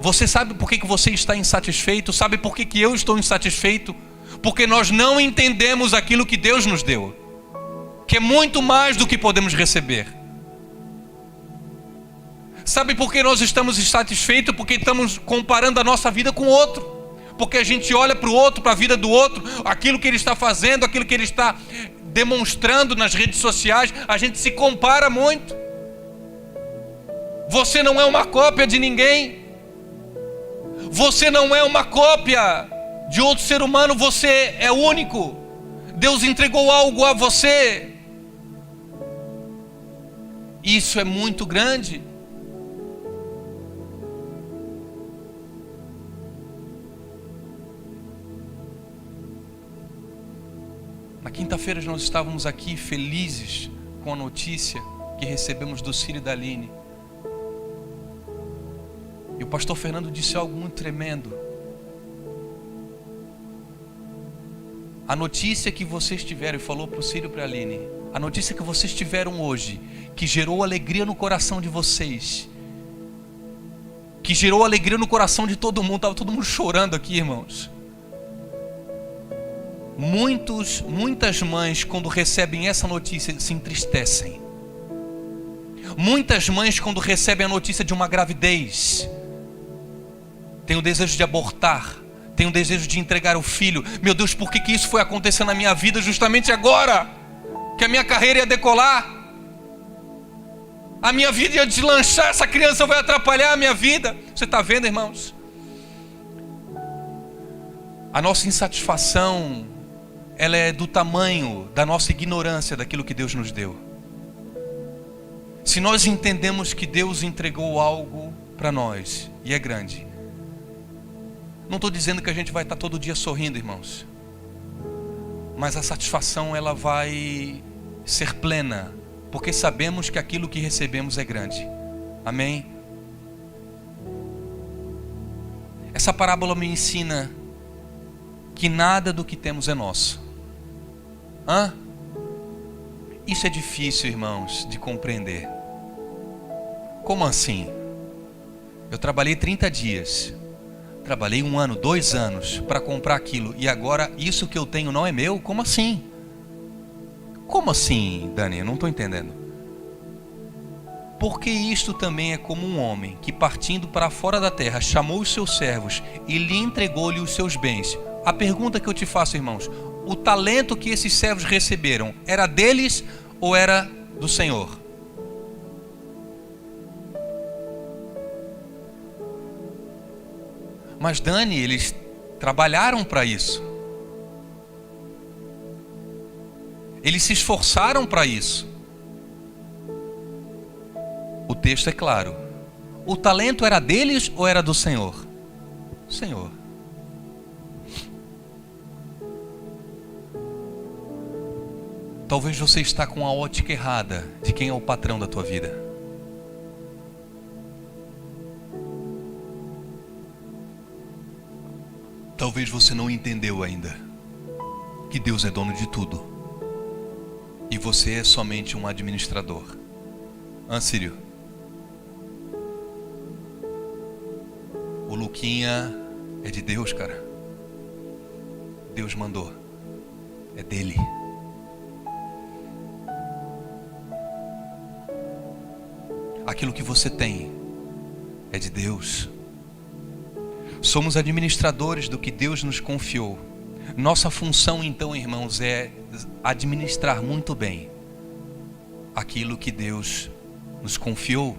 Você sabe por que você está insatisfeito? Sabe por que eu estou insatisfeito? Porque nós não entendemos aquilo que Deus nos deu, que é muito mais do que podemos receber. Sabe por que nós estamos insatisfeitos? Porque estamos comparando a nossa vida com o outro. Porque a gente olha para o outro, para a vida do outro, aquilo que ele está fazendo, aquilo que ele está demonstrando nas redes sociais, a gente se compara muito. Você não é uma cópia de ninguém. Você não é uma cópia de outro ser humano, você é único. Deus entregou algo a você. Isso é muito grande. Na quinta-feira nós estávamos aqui felizes com a notícia que recebemos do Ciro e da Aline. E o pastor Fernando disse algo muito tremendo. A notícia que vocês tiveram, e falou para o Ciro e para a Aline, a notícia que vocês tiveram hoje, que gerou alegria no coração de vocês, que gerou alegria no coração de todo mundo, estava todo mundo chorando aqui, irmãos. Muitas mães, quando recebem essa notícia, se entristecem. Muitas mães, quando recebem a notícia de uma gravidez, têm o desejo de abortar, têm o desejo de entregar o filho. Meu Deus, por que isso foi acontecer na minha vida justamente agora? Que a minha carreira ia decolar, a minha vida ia deslanchar, essa criança vai atrapalhar a minha vida. Você está vendo, irmãos? A nossa insatisfação, ela é do tamanho da nossa ignorância daquilo que Deus nos deu. Se nós entendemos que Deus entregou algo para nós, e é grande, não estou dizendo que a gente vai estar todo dia sorrindo, irmãos, mas a satisfação ela vai ser plena, porque sabemos que aquilo que recebemos é grande. Amém? Essa parábola me ensina que nada do que temos é nosso. Isso é difícil, irmãos, de compreender. Como assim? Eu trabalhei 30 dias, trabalhei 1 ano, 2 anos para comprar aquilo, e agora isso que eu tenho não é meu? Como assim? Como assim, Dani? Eu não estou entendendo. Porque isto também é como um homem que, partindo para fora da terra, chamou os seus servos e lhe entregou-lhe os seus bens. A pergunta que eu te faço, irmãos: o talento que esses servos receberam era deles ou era do Senhor? Mas Dani, eles trabalharam para isso. Eles se esforçaram para isso. O texto é claro. O talento era deles ou era do Senhor? Senhor. Talvez você está com a ótica errada de quem é o patrão da tua vida. Talvez você não entendeu ainda que Deus é dono de tudo e você é somente um administrador. Sírio, o Luquinha é de Deus, cara. Deus mandou, é dele. Aquilo que você tem é de Deus. Somos administradores do que Deus nos confiou. Nossa função então, irmãos, é administrar muito bem aquilo que Deus nos confiou.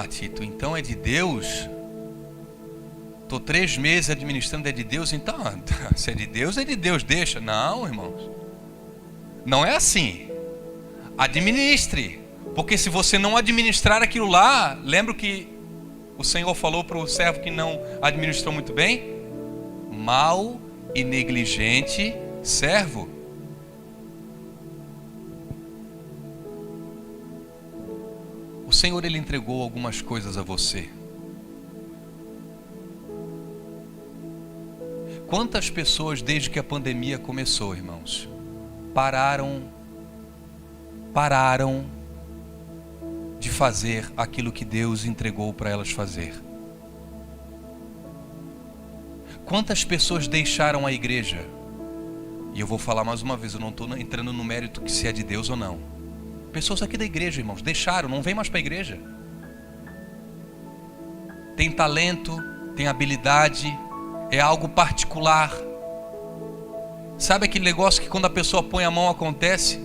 Tito, então é de Deus? Estou 3 meses administrando, é de Deus? Então, se é de Deus, deixa. Não, irmãos, não é assim. Administre, porque se você não administrar aquilo lá, lembra que o Senhor falou para o servo que não administrou muito bem? Mau e negligente servo. O Senhor, Ele entregou algumas coisas a você. Quantas pessoas, desde que a pandemia começou, irmãos, pararam de fazer aquilo que Deus entregou para elas fazer. Quantas pessoas deixaram a igreja? E eu vou falar mais uma vez, eu não estou entrando no mérito que se é de Deus ou não. Pessoas aqui da igreja, irmãos, deixaram, não vêm mais para a igreja. Tem talento, tem habilidade, é algo particular. Sabe aquele negócio que quando a pessoa põe a mão acontece?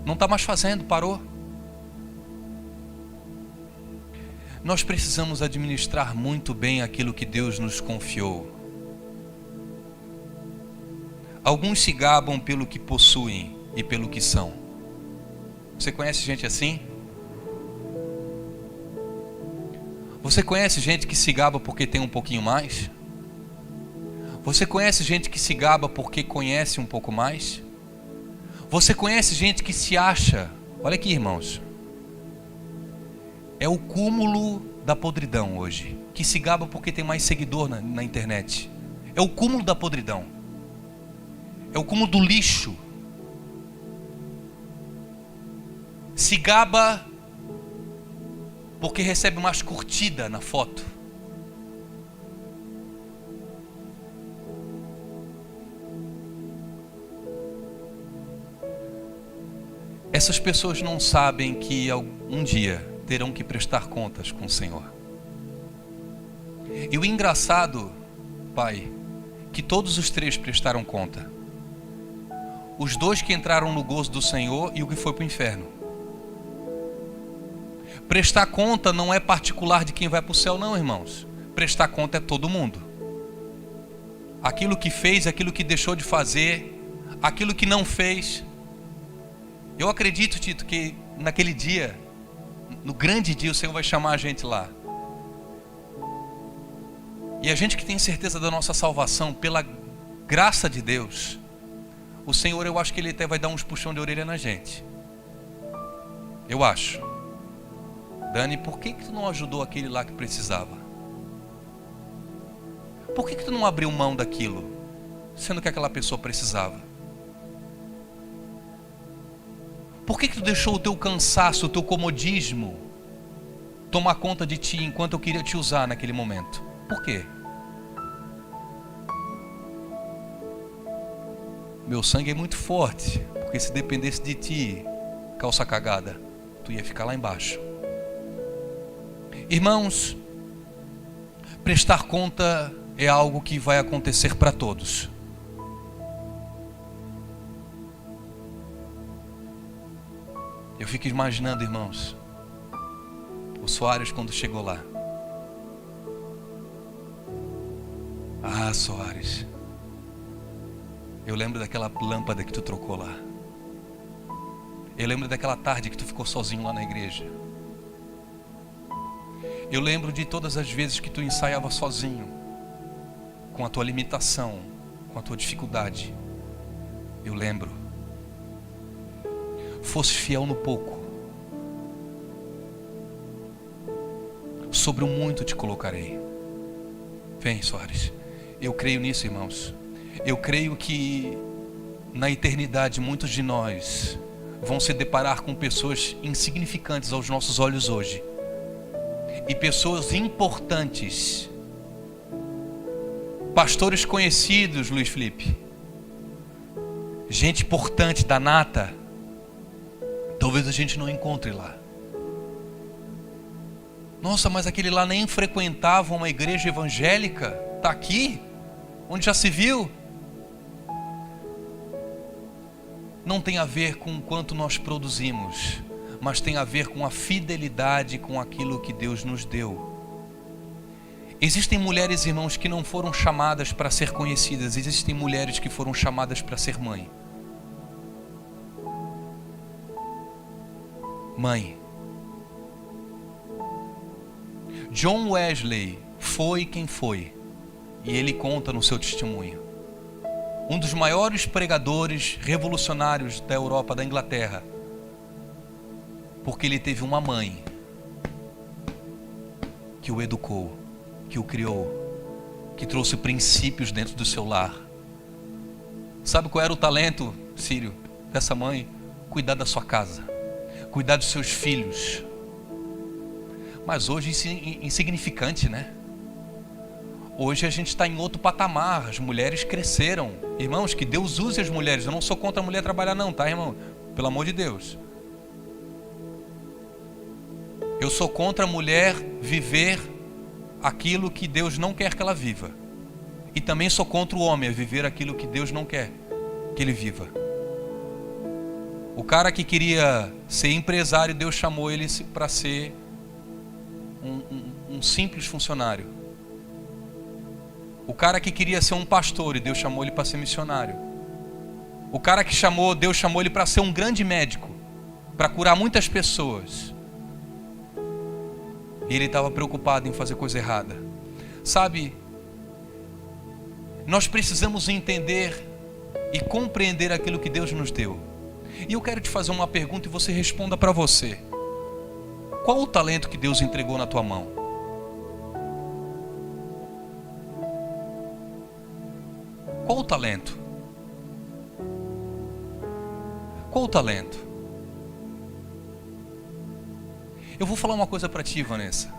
Não está mais fazendo, parou. Nós precisamos administrar muito bem aquilo que Deus nos confiou. Alguns se gabam pelo que possuem e pelo que são. Você conhece gente assim? Você conhece gente que se gaba porque tem um pouquinho mais? Você conhece gente que se gaba porque conhece um pouco mais? Você conhece gente que se acha, olha aqui, irmãos, é o cúmulo da podridão hoje, que se gaba porque tem mais seguidor na internet. É o cúmulo da podridão, é o cúmulo do lixo. Se gaba porque recebe mais curtida na foto. Essas pessoas não sabem que um dia terão que prestar contas com o Senhor. E o engraçado, Pai, que todos os três prestaram conta. Os dois que entraram no gozo do Senhor e o que foi para o inferno. Prestar conta não é particular de quem vai para o céu, não, irmãos. Prestar conta é todo mundo. Aquilo que fez, aquilo que deixou de fazer, aquilo que não fez. Eu acredito, Tito, que naquele dia, no grande dia, o Senhor vai chamar a gente lá. E a gente que tem certeza da nossa salvação, pela graça de Deus, o Senhor, eu acho que Ele até vai dar uns puxão de orelha na gente. Eu acho. Dani, por que tu não ajudou aquele lá que precisava? Por que tu não abriu mão daquilo, sendo que aquela pessoa precisava? Por que tu deixou o teu cansaço, o teu comodismo tomar conta de ti enquanto eu queria te usar naquele momento? Por quê? Meu sangue é muito forte, porque se dependesse de ti, calça cagada, tu ia ficar lá embaixo. Irmãos, prestar conta é algo que vai acontecer para todos. Eu fico imaginando, irmãos, o Soares quando chegou lá. Ah, Soares, eu lembro daquela lâmpada que tu trocou lá. Eu lembro daquela tarde que tu ficou sozinho lá na igreja. Eu lembro de todas as vezes que tu ensaiava sozinho, com a tua limitação, com a tua dificuldade. Eu lembro. Fosse fiel no pouco, sobre o muito te colocarei. Vem, Soares. Eu creio nisso, irmãos. Eu creio que na eternidade muitos de nós vão se deparar com pessoas insignificantes aos nossos olhos hoje e pessoas importantes, pastores conhecidos, Luiz Felipe, gente importante da nata. Talvez a gente não encontre lá. Nossa, mas aquele lá nem frequentava uma igreja evangélica. Está aqui? Onde já se viu? Não tem a ver com o quanto nós produzimos, mas tem a ver com a fidelidade com aquilo que Deus nos deu. Existem mulheres, irmãos, que não foram chamadas para ser conhecidas. Existem mulheres que foram chamadas para ser mãe. Mãe. John Wesley foi quem foi, e ele conta no seu testemunho. Um dos maiores pregadores revolucionários da Europa, da Inglaterra, porque ele teve uma mãe que o educou, que o criou, que trouxe princípios dentro do seu lar. Sabe qual era o talento, Sírio? dessa mãe cuidar da sua casa, cuidar dos seus filhos. Mas hoje isso é insignificante, né? Hoje a gente está em outro patamar, as mulheres cresceram. Irmãos, que Deus use as mulheres. Eu não sou contra a mulher trabalhar não, tá, irmão? Pelo amor de Deus. Eu sou contra a mulher viver aquilo que Deus não quer que ela viva. E também sou contra o homem a viver aquilo que Deus não quer que ele viva. O cara que queria ser empresário, Deus chamou ele para ser um simples funcionário. O cara que queria ser um pastor, e Deus chamou ele para ser missionário. O cara que Deus chamou ele para ser um grande médico, para curar muitas pessoas. E ele estava preocupado em fazer coisa errada. Sabe, nós precisamos entender e compreender aquilo que Deus nos deu. E eu quero te fazer uma pergunta e você responda para você. Qual o talento que Deus entregou na tua mão? Qual o talento? Qual o talento? Eu vou falar uma coisa para ti, Vanessa.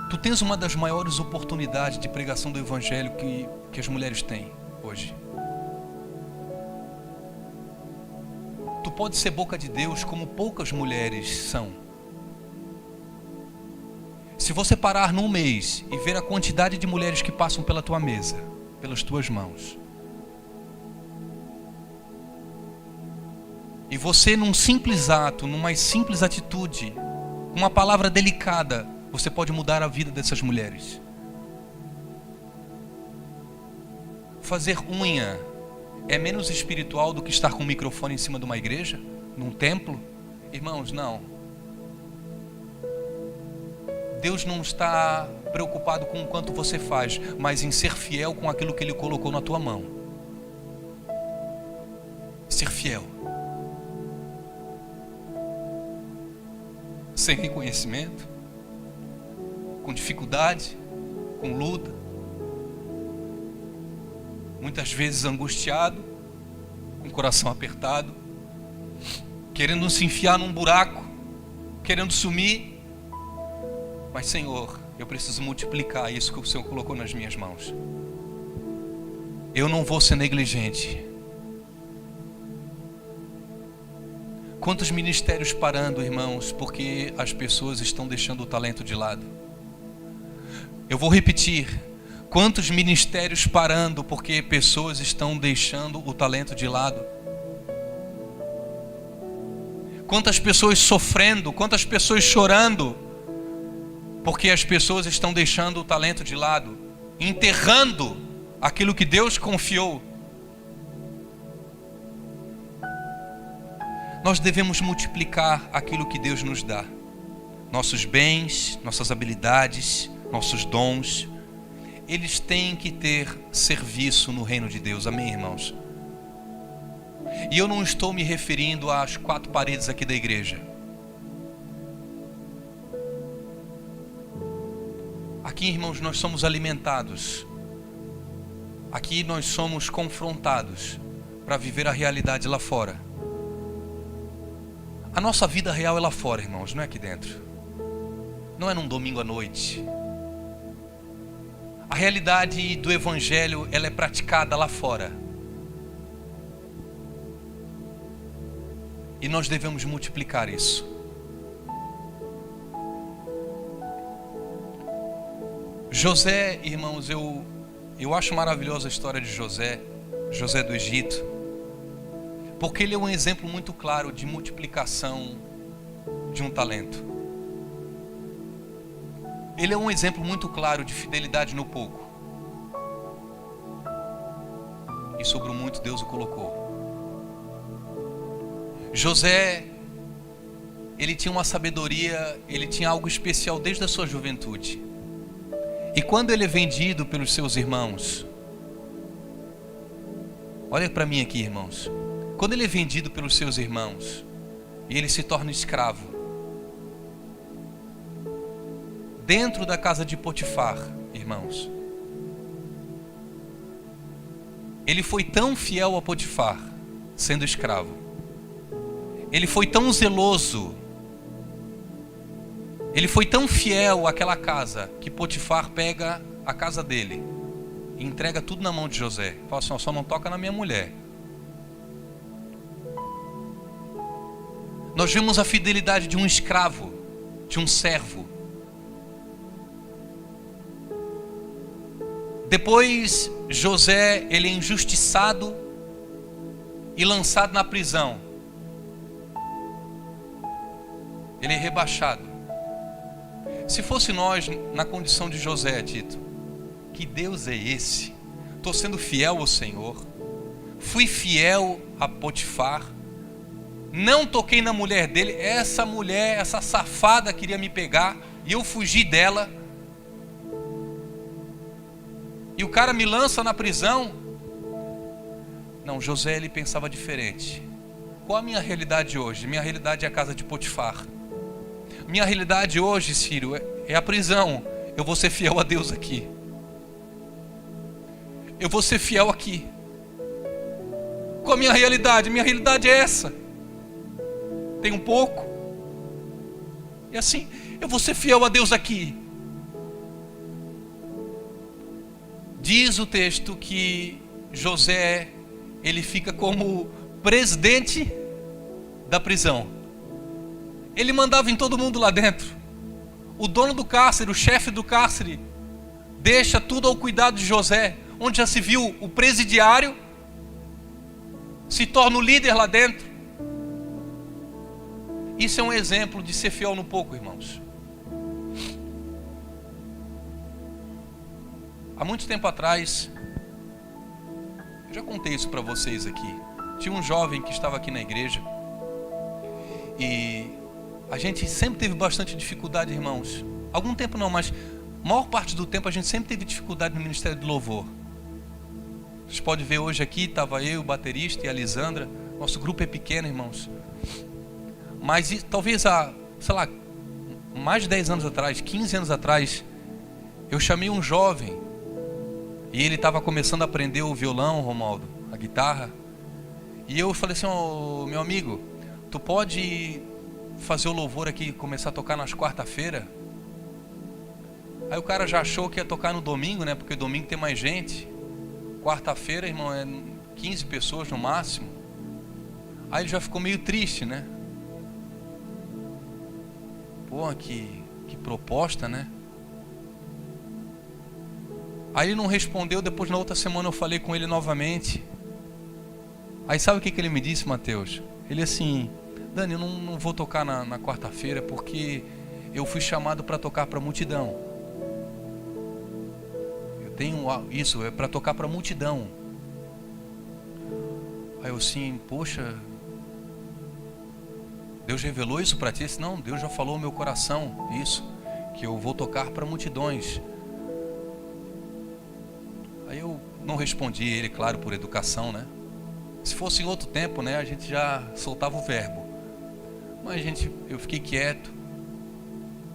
Tu tens uma das maiores oportunidades de pregação do Evangelho que as mulheres têm hoje. Tu pode ser boca de Deus como poucas mulheres são. Se você parar num mês e ver a quantidade de mulheres que passam pela tua mesa, pelas tuas mãos, e você num simples ato, numa simples atitude, uma palavra delicada, você pode mudar a vida dessas mulheres. Fazer unha é menos espiritual do que estar com um microfone em cima de uma igreja, num templo? Irmãos, não. Deus não está preocupado com o quanto você faz, mas em ser fiel com aquilo que Ele colocou na tua mão. Ser fiel. Sem reconhecimento, com dificuldade, com luta, muitas vezes angustiado, com o coração apertado, querendo se enfiar num buraco, querendo sumir. Mas Senhor, eu preciso multiplicar isso que o Senhor colocou nas minhas mãos. Eu não vou ser negligente. Quantos ministérios parando, irmãos, porque as pessoas estão deixando o talento de lado? Eu vou repetir. Quantos ministérios parando porque pessoas estão deixando o talento de lado? Quantas pessoas sofrendo, quantas pessoas chorando porque as pessoas estão deixando o talento de lado, enterrando aquilo que Deus confiou. Nós devemos multiplicar aquilo que Deus nos dá. Nossos bens, nossas habilidades, nossos dons, eles têm que ter serviço no reino de Deus. Amém, irmãos? E eu não estou me referindo às quatro paredes aqui da igreja. Aqui, irmãos, nós somos alimentados. Aqui nós somos confrontados para viver a realidade lá fora. A nossa vida real é lá fora, irmãos, não é aqui dentro. Não é num domingo à noite. A realidade do Evangelho, ela é praticada lá fora. E nós devemos multiplicar isso. José, irmãos, eu acho maravilhosa a história de José do Egito, porque ele é um exemplo muito claro de multiplicação de um talento. Ele é um exemplo muito claro de fidelidade no pouco. E sobre o muito Deus o colocou. José, ele tinha uma sabedoria, ele tinha algo especial desde a sua juventude. E quando ele é vendido pelos seus irmãos, olha para mim aqui, irmãos. Quando ele é vendido pelos seus irmãos e ele se torna escravo, dentro da casa de Potifar, irmãos, Ele foi tão fiel a Potifar, sendo escravo. Ele foi tão zeloso. Ele foi tão fiel àquela casa, que Potifar pega a casa dele e entrega tudo na mão de José. Fala assim, só não toca na minha mulher. Nós vemos a fidelidade de um escravo, de um servo. Depois, José, ele é injustiçado e lançado na prisão. Ele é rebaixado. Se fosse nós, na condição de José, Tito, que Deus é esse? Estou sendo fiel ao Senhor, fui fiel a Potifar, não toquei na mulher dele, essa mulher, essa safada queria me pegar, e eu fugi dela, e o cara me lança na prisão. Não, José, ele pensava diferente. Qual a minha realidade hoje? Minha realidade é a casa de Potifar. Minha realidade hoje, Ciro, é a prisão. Eu vou ser fiel a Deus aqui. Eu vou ser fiel aqui. Qual a minha realidade? Minha realidade é essa. Tem um pouco. E assim, eu vou ser fiel a Deus aqui. Diz o texto que José, ele fica como presidente da prisão. Ele mandava em todo mundo lá dentro. O dono do cárcere, o chefe do cárcere, deixa tudo ao cuidado de José. Onde já se viu o presidiário se torna o líder lá dentro. Isso é um exemplo de ser fiel no pouco, irmãos. Há muito tempo atrás, eu já contei isso para vocês aqui. Tinha um jovem que estava aqui na igreja e a gente sempre teve bastante dificuldade, irmãos. Algum tempo não, mas a maior parte do tempo a gente sempre teve dificuldade no ministério do louvor. Vocês podem ver hoje aqui, estava eu, o baterista e a Lisandra. Nosso grupo é pequeno, irmãos. Mas talvez há, sei lá, mais de 10 anos atrás, 15 anos atrás, eu chamei um jovem. E ele estava começando a aprender o violão, Romualdo, a guitarra. E eu falei assim, meu amigo, tu pode fazer o louvor aqui, começar a tocar nas quarta-feira? Aí o cara já achou que ia tocar no domingo, né? Porque domingo tem mais gente. Quarta-feira, irmão, é 15 pessoas no máximo. Aí ele já ficou meio triste, né? Pô, que proposta, né? Aí ele não respondeu, depois na outra semana eu falei com ele novamente. Aí sabe o que ele me disse, Mateus? Ele assim, Dani, eu não vou tocar na quarta-feira porque eu fui chamado para tocar para a multidão. Eu tenho isso, é para tocar para a multidão. Aí eu assim, poxa, Deus revelou isso para ti? Disse, não, Deus já falou no meu coração isso, que eu vou tocar para multidões. Aí eu não respondi ele, claro, por educação, né? Se fosse em outro tempo, né, a gente já soltava o verbo. Mas eu fiquei quieto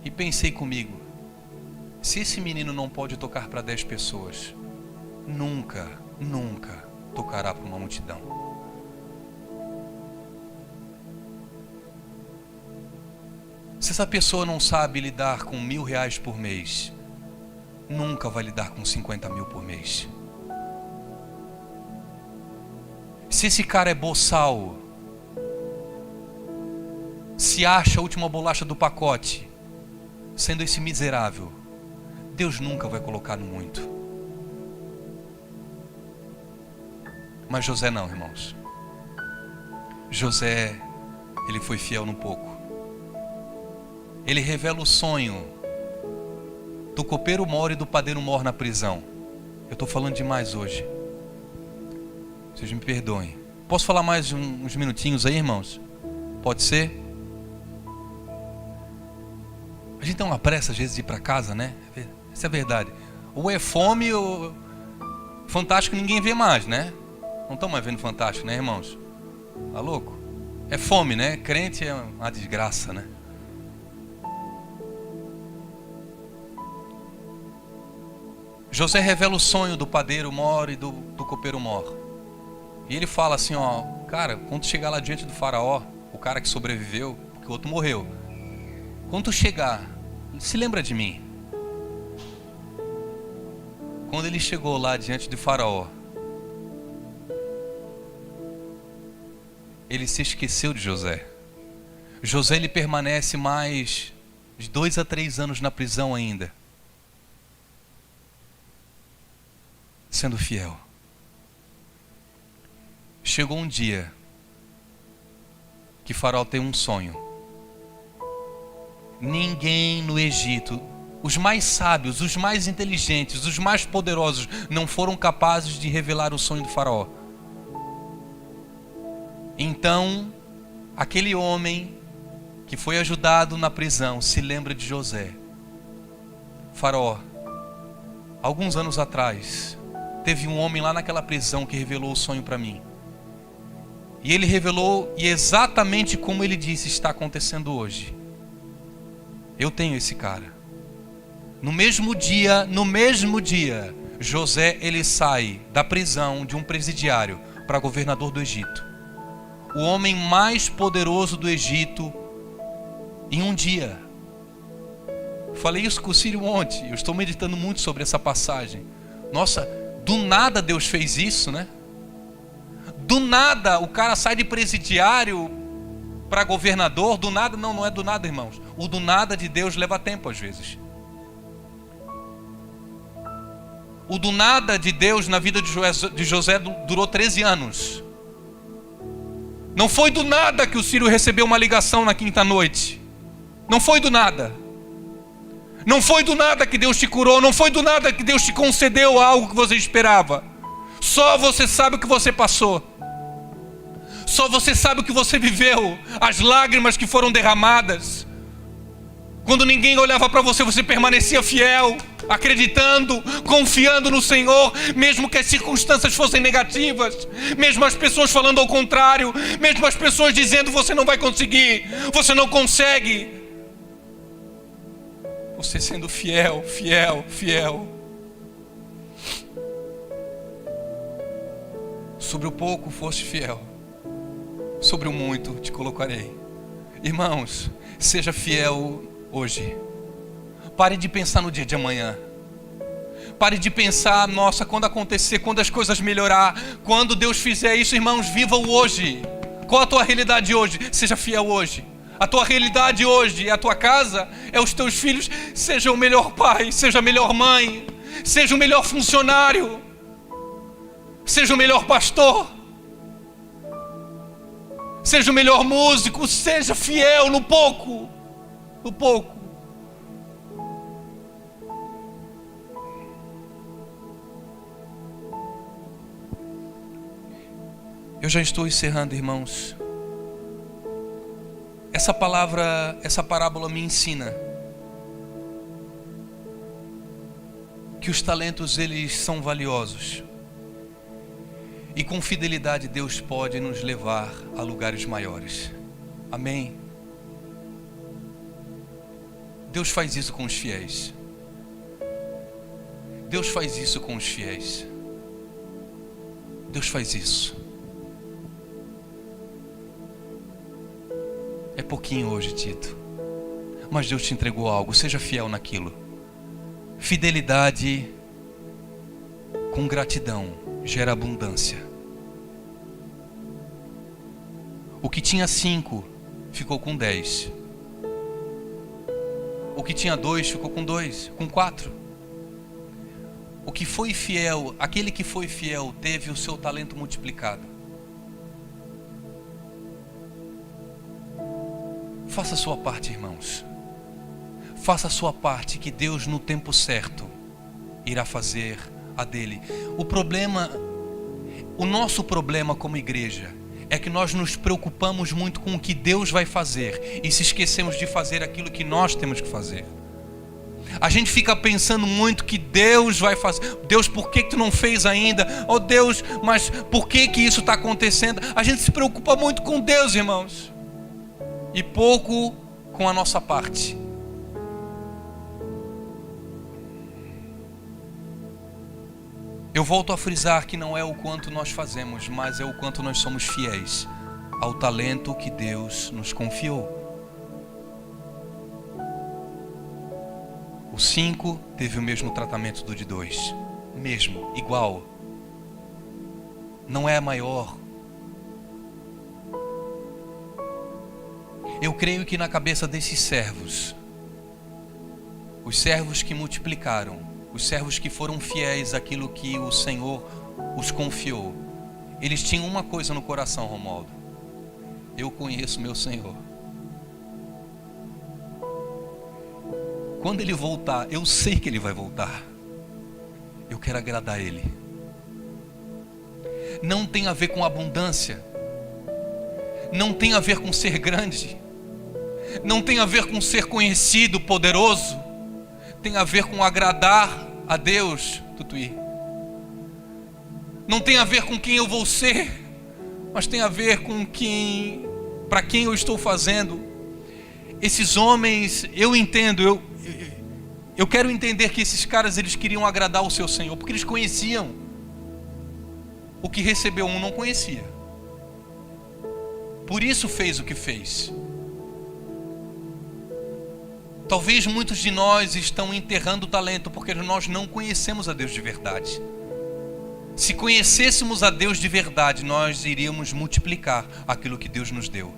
e pensei comigo, se esse menino não pode tocar para 10 pessoas, nunca tocará para uma multidão. Se essa pessoa não sabe lidar com R$1.000 por mês, nunca vai lidar com 50 mil por mês. Se esse cara é boçal, se acha a última bolacha do pacote, sendo esse miserável, Deus nunca vai colocar no muito. Mas José não, irmãos. José, ele foi fiel no pouco. Ele revela o sonho do copeiro mor e do padeiro mor na prisão. Eu estou falando demais hoje. Vocês me perdoem. Posso falar mais uns minutinhos aí, irmãos? Pode ser? A gente tem uma pressa às vezes de ir para casa, né? Essa é a verdade. Ou é fome ou... Fantástico ninguém vê mais, né? Não estão mais vendo Fantástico, né, irmãos? Tá louco? É fome, né? Crente é uma desgraça, né? José revela o sonho do padeiro mor e do copeiro mor. E ele fala assim, ó, cara, quando tu chegar lá diante do faraó, o cara que sobreviveu, porque o outro morreu, quando tu chegar, se lembra de mim. Quando ele chegou lá diante do faraó, ele se esqueceu de José. José, ele permanece mais de 2 a 3 anos na prisão ainda, sendo fiel. Chegou um dia que Faraó tem um sonho. Ninguém no Egito, os mais sábios, os mais inteligentes, os mais poderosos, não foram capazes de revelar o sonho do Faraó. Então, aquele homem que foi ajudado na prisão se lembra de José. Faraó, alguns anos atrás, teve um homem lá naquela prisão que revelou o sonho para mim. E ele revelou, e exatamente como ele disse, está acontecendo hoje. Eu tenho esse cara. No mesmo dia, José, ele sai da prisão de um presidiário para governador do Egito. O homem mais poderoso do Egito em um dia. Falei isso com o Círio ontem. Eu estou meditando muito sobre essa passagem. Nossa, do nada Deus fez isso, né? Do nada o cara sai de presidiário para governador. Do nada, não é do nada, irmãos. O do nada de Deus leva tempo às vezes. O do nada de Deus na vida de José durou 13 anos. Não foi do nada que o Círio recebeu uma ligação na quinta noite. Não foi do nada. Não foi do nada que Deus te curou. Não foi do nada que Deus te concedeu algo que você esperava. Só você sabe o que você passou. Só você sabe o que você viveu. As lágrimas que foram derramadas. Quando ninguém olhava para você, você permanecia fiel, acreditando, confiando no Senhor, mesmo que as circunstâncias fossem negativas, mesmo as pessoas falando ao contrário, mesmo as pessoas dizendo você não vai conseguir, você não consegue. Você sendo fiel. Sobre o pouco foste fiel, sobre o muito te colocarei. Irmãos, seja fiel hoje. Pare de pensar no dia de amanhã. Pare de pensar, nossa, quando acontecer, quando as coisas melhorar, quando Deus fizer isso, irmãos, viva o hoje. Qual a tua realidade hoje? Seja fiel hoje. A tua realidade hoje é a tua casa, é os teus filhos. Seja o melhor pai, seja a melhor mãe, seja o melhor funcionário, seja o melhor pastor, seja o melhor músico. Seja fiel no pouco. No pouco. Eu já estou encerrando, irmãos. Essa parábola me ensina que os talentos, eles são valiosos. E com fidelidade Deus pode nos levar a lugares maiores. Amém? Deus faz isso com os fiéis. Deus faz isso com os fiéis. Deus faz isso. É pouquinho hoje, Tito, mas Deus te entregou algo. Seja fiel naquilo. Fidelidade com gratidão gera abundância. O que tinha 5 ficou com 10. O que tinha 2 ficou com 2, com 4. O que foi fiel, aquele que foi fiel, teve o seu talento multiplicado. Faça a sua parte, irmãos. Faça a sua parte, que Deus no tempo certo irá fazer a dele. O nosso problema como igreja é que nós nos preocupamos muito com o que Deus vai fazer e se esquecemos de fazer aquilo que nós temos que fazer. A gente fica pensando muito que Deus vai fazer. Deus, por que tu não fez ainda? Oh Deus, mas por que isso está acontecendo? A gente se preocupa muito com Deus, irmãos, e pouco com a nossa parte. Eu volto a frisar que não é o quanto nós fazemos, mas é o quanto nós somos fiéis ao talento que Deus nos confiou. O 5 teve o mesmo tratamento do de 2. Mesmo, igual. Não é maior. Eu creio que na cabeça desses servos, os servos que multiplicaram, os servos que foram fiéis àquilo que o Senhor os confiou, eles tinham uma coisa no coração, Romualdo: eu conheço meu Senhor. Quando Ele voltar, eu sei que Ele vai voltar. Eu quero agradar Ele. Não tem a ver com abundância. Não tem a ver com ser grande. Não tem a ver com ser conhecido, poderoso. Tem a ver com agradar a Deus, Tutuí. Não tem a ver com quem eu vou ser, mas tem a ver com para quem eu estou fazendo. Esses homens, eu entendo, eu quero entender que esses caras, eles queriam agradar o seu Senhor, porque eles conheciam. O que recebeu um não conhecia. Por isso fez o que fez. Talvez muitos de nós estão enterrando o talento porque nós não conhecemos a Deus de verdade. Se conhecêssemos a Deus de verdade, nós iríamos multiplicar aquilo que Deus nos deu.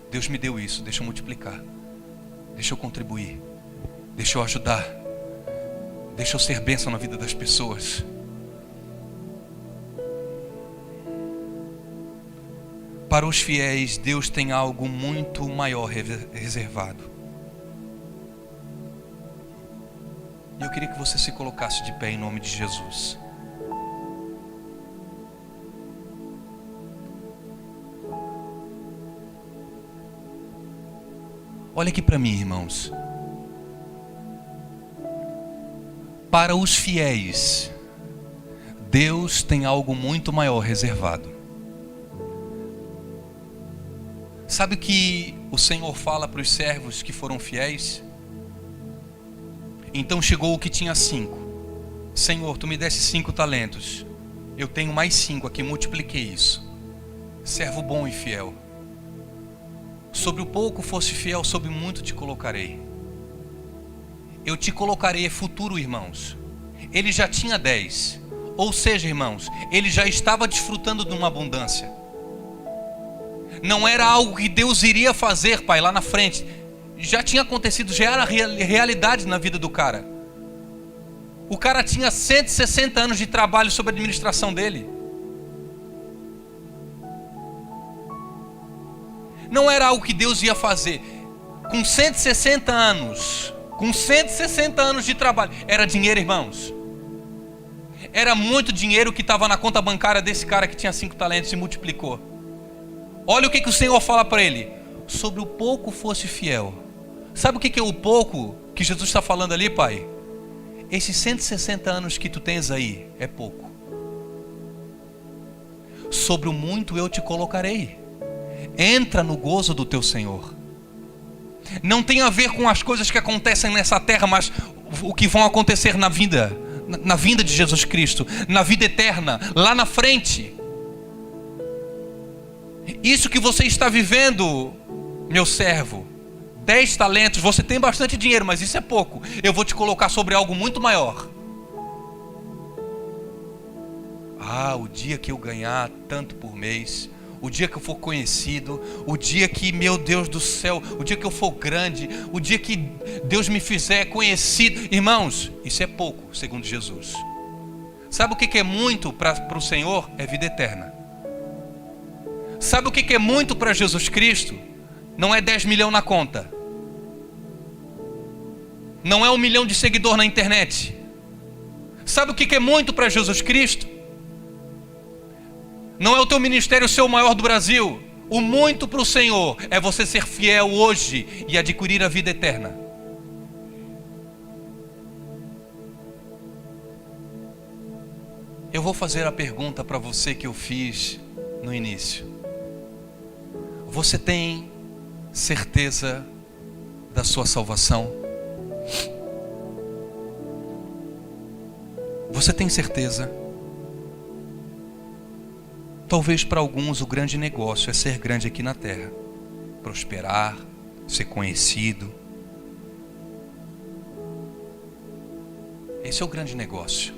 Deus me deu isso, deixa eu multiplicar. Deixa eu contribuir. Deixa eu ajudar. Deixa eu ser bênção na vida das pessoas. Para os fiéis, Deus tem algo muito maior reservado. E eu queria que você se colocasse de pé em nome de Jesus. Olha aqui para mim, irmãos. Para os fiéis, Deus tem algo muito maior reservado. Sabe o que o Senhor fala para os servos que foram fiéis? Então chegou o que tinha 5. Senhor, tu me desse 5 talentos. Eu tenho mais 5 aqui, multipliquei isso. Servo bom e fiel. Sobre o pouco fosse fiel, sobre muito te colocarei. Eu te colocarei, é futuro, irmãos. Ele já tinha 10. Ou seja, irmãos, ele já estava desfrutando de uma abundância. Não era algo que Deus iria fazer, pai, lá na frente. Já tinha acontecido, já era realidade na vida do cara. O cara tinha 160 anos de trabalho sob a administração dele. Não era algo que Deus ia fazer. Com 160 anos, com 160 anos de trabalho, era dinheiro, irmãos. Era muito dinheiro que estava na conta bancária desse cara que tinha 5 talentos e multiplicou. Olha o que o Senhor fala para ele: sobre o pouco fosse fiel. Sabe o que é o pouco que Jesus está falando ali, pai? Esses 160 anos que tu tens aí é pouco. Sobre o muito eu te colocarei. Entra no gozo do teu Senhor. Não tem a ver com as coisas que acontecem nessa terra, mas o que vão acontecer na vinda de Jesus Cristo, na vida eterna, lá na frente. Isso que você está vivendo, meu servo, 10 talentos, você tem bastante dinheiro, mas isso é pouco. Eu vou te colocar sobre algo muito maior. O dia que eu ganhar tanto por mês, o dia que eu for conhecido, o dia que, meu Deus do céu, o dia que eu for grande, o dia que Deus me fizer conhecido. Irmãos, isso é pouco, segundo Jesus. Sabe o que é muito para o Senhor? É vida eterna. Sabe o que é muito para Jesus Cristo? Não é 10 milhões na conta. Não é 1 milhão de seguidores na internet. Sabe o que é muito para Jesus Cristo? Não é o teu ministério ser o maior do Brasil. O muito para o Senhor é você ser fiel hoje e adquirir a vida eterna. Eu vou fazer a pergunta para você que eu fiz no início. Você tem certeza da sua salvação? Você tem certeza? Talvez para alguns o grande negócio é ser grande aqui na terra, prosperar, ser conhecido. Esse é o grande negócio.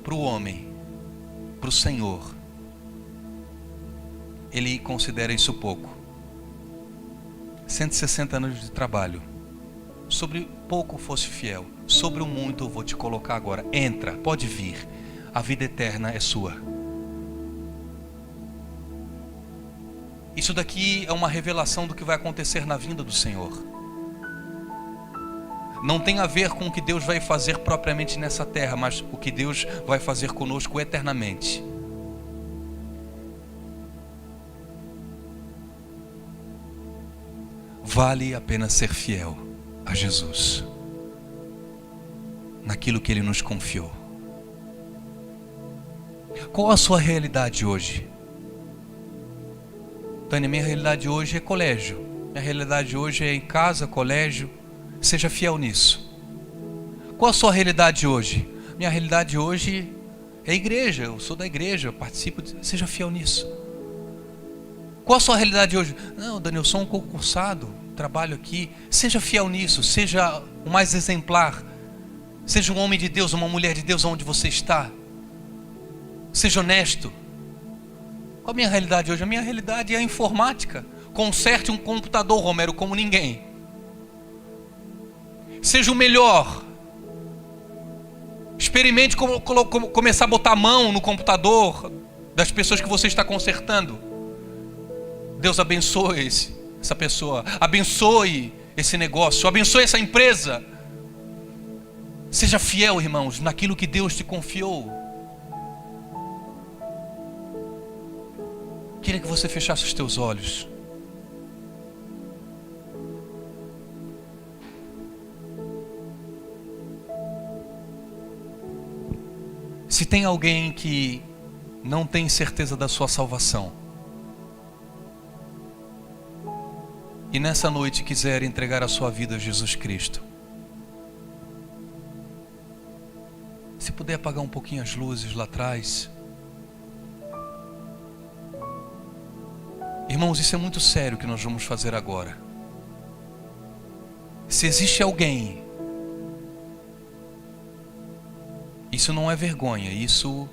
Para o homem, para o Senhor, Ele considera isso pouco. 160 anos de trabalho. Sobre pouco fosse fiel, sobre o muito eu vou te colocar agora. Entra, pode vir. A vida eterna é sua. Isso daqui é uma revelação do que vai acontecer na vinda do Senhor. Não tem a ver com o que Deus vai fazer propriamente nessa terra, mas o que Deus vai fazer conosco eternamente. Vale a pena ser fiel a Jesus, naquilo que Ele nos confiou. Qual a sua realidade hoje? Tânia, minha realidade hoje é colégio. Minha realidade hoje é em casa, colégio. Seja fiel nisso. Qual a sua realidade hoje? Minha realidade hoje é igreja. Eu sou da igreja, eu participo. Seja fiel nisso. Qual a sua realidade hoje? Não, Daniel, eu sou um concursado, trabalho aqui. Seja fiel nisso. Seja o mais exemplar. Seja um homem de Deus, uma mulher de Deus onde você está. Seja honesto. Qual a minha realidade hoje? A minha realidade é a informática. Conserte um computador, Romero, como ninguém. Seja o melhor. Experimente começar a botar a mão no computador das pessoas que você está consertando. Deus abençoe essa pessoa. Abençoe esse negócio. Abençoe essa empresa. Seja fiel, irmãos, naquilo que Deus te confiou. Queria que você fechasse os teus olhos. Se tem alguém que não tem certeza da sua salvação e nessa noite quiser entregar a sua vida a Jesus Cristo, se puder apagar um pouquinho as luzes lá atrás. Irmãos, isso é muito sério o que nós vamos fazer agora. Se existe alguém, isso não é vergonha, isso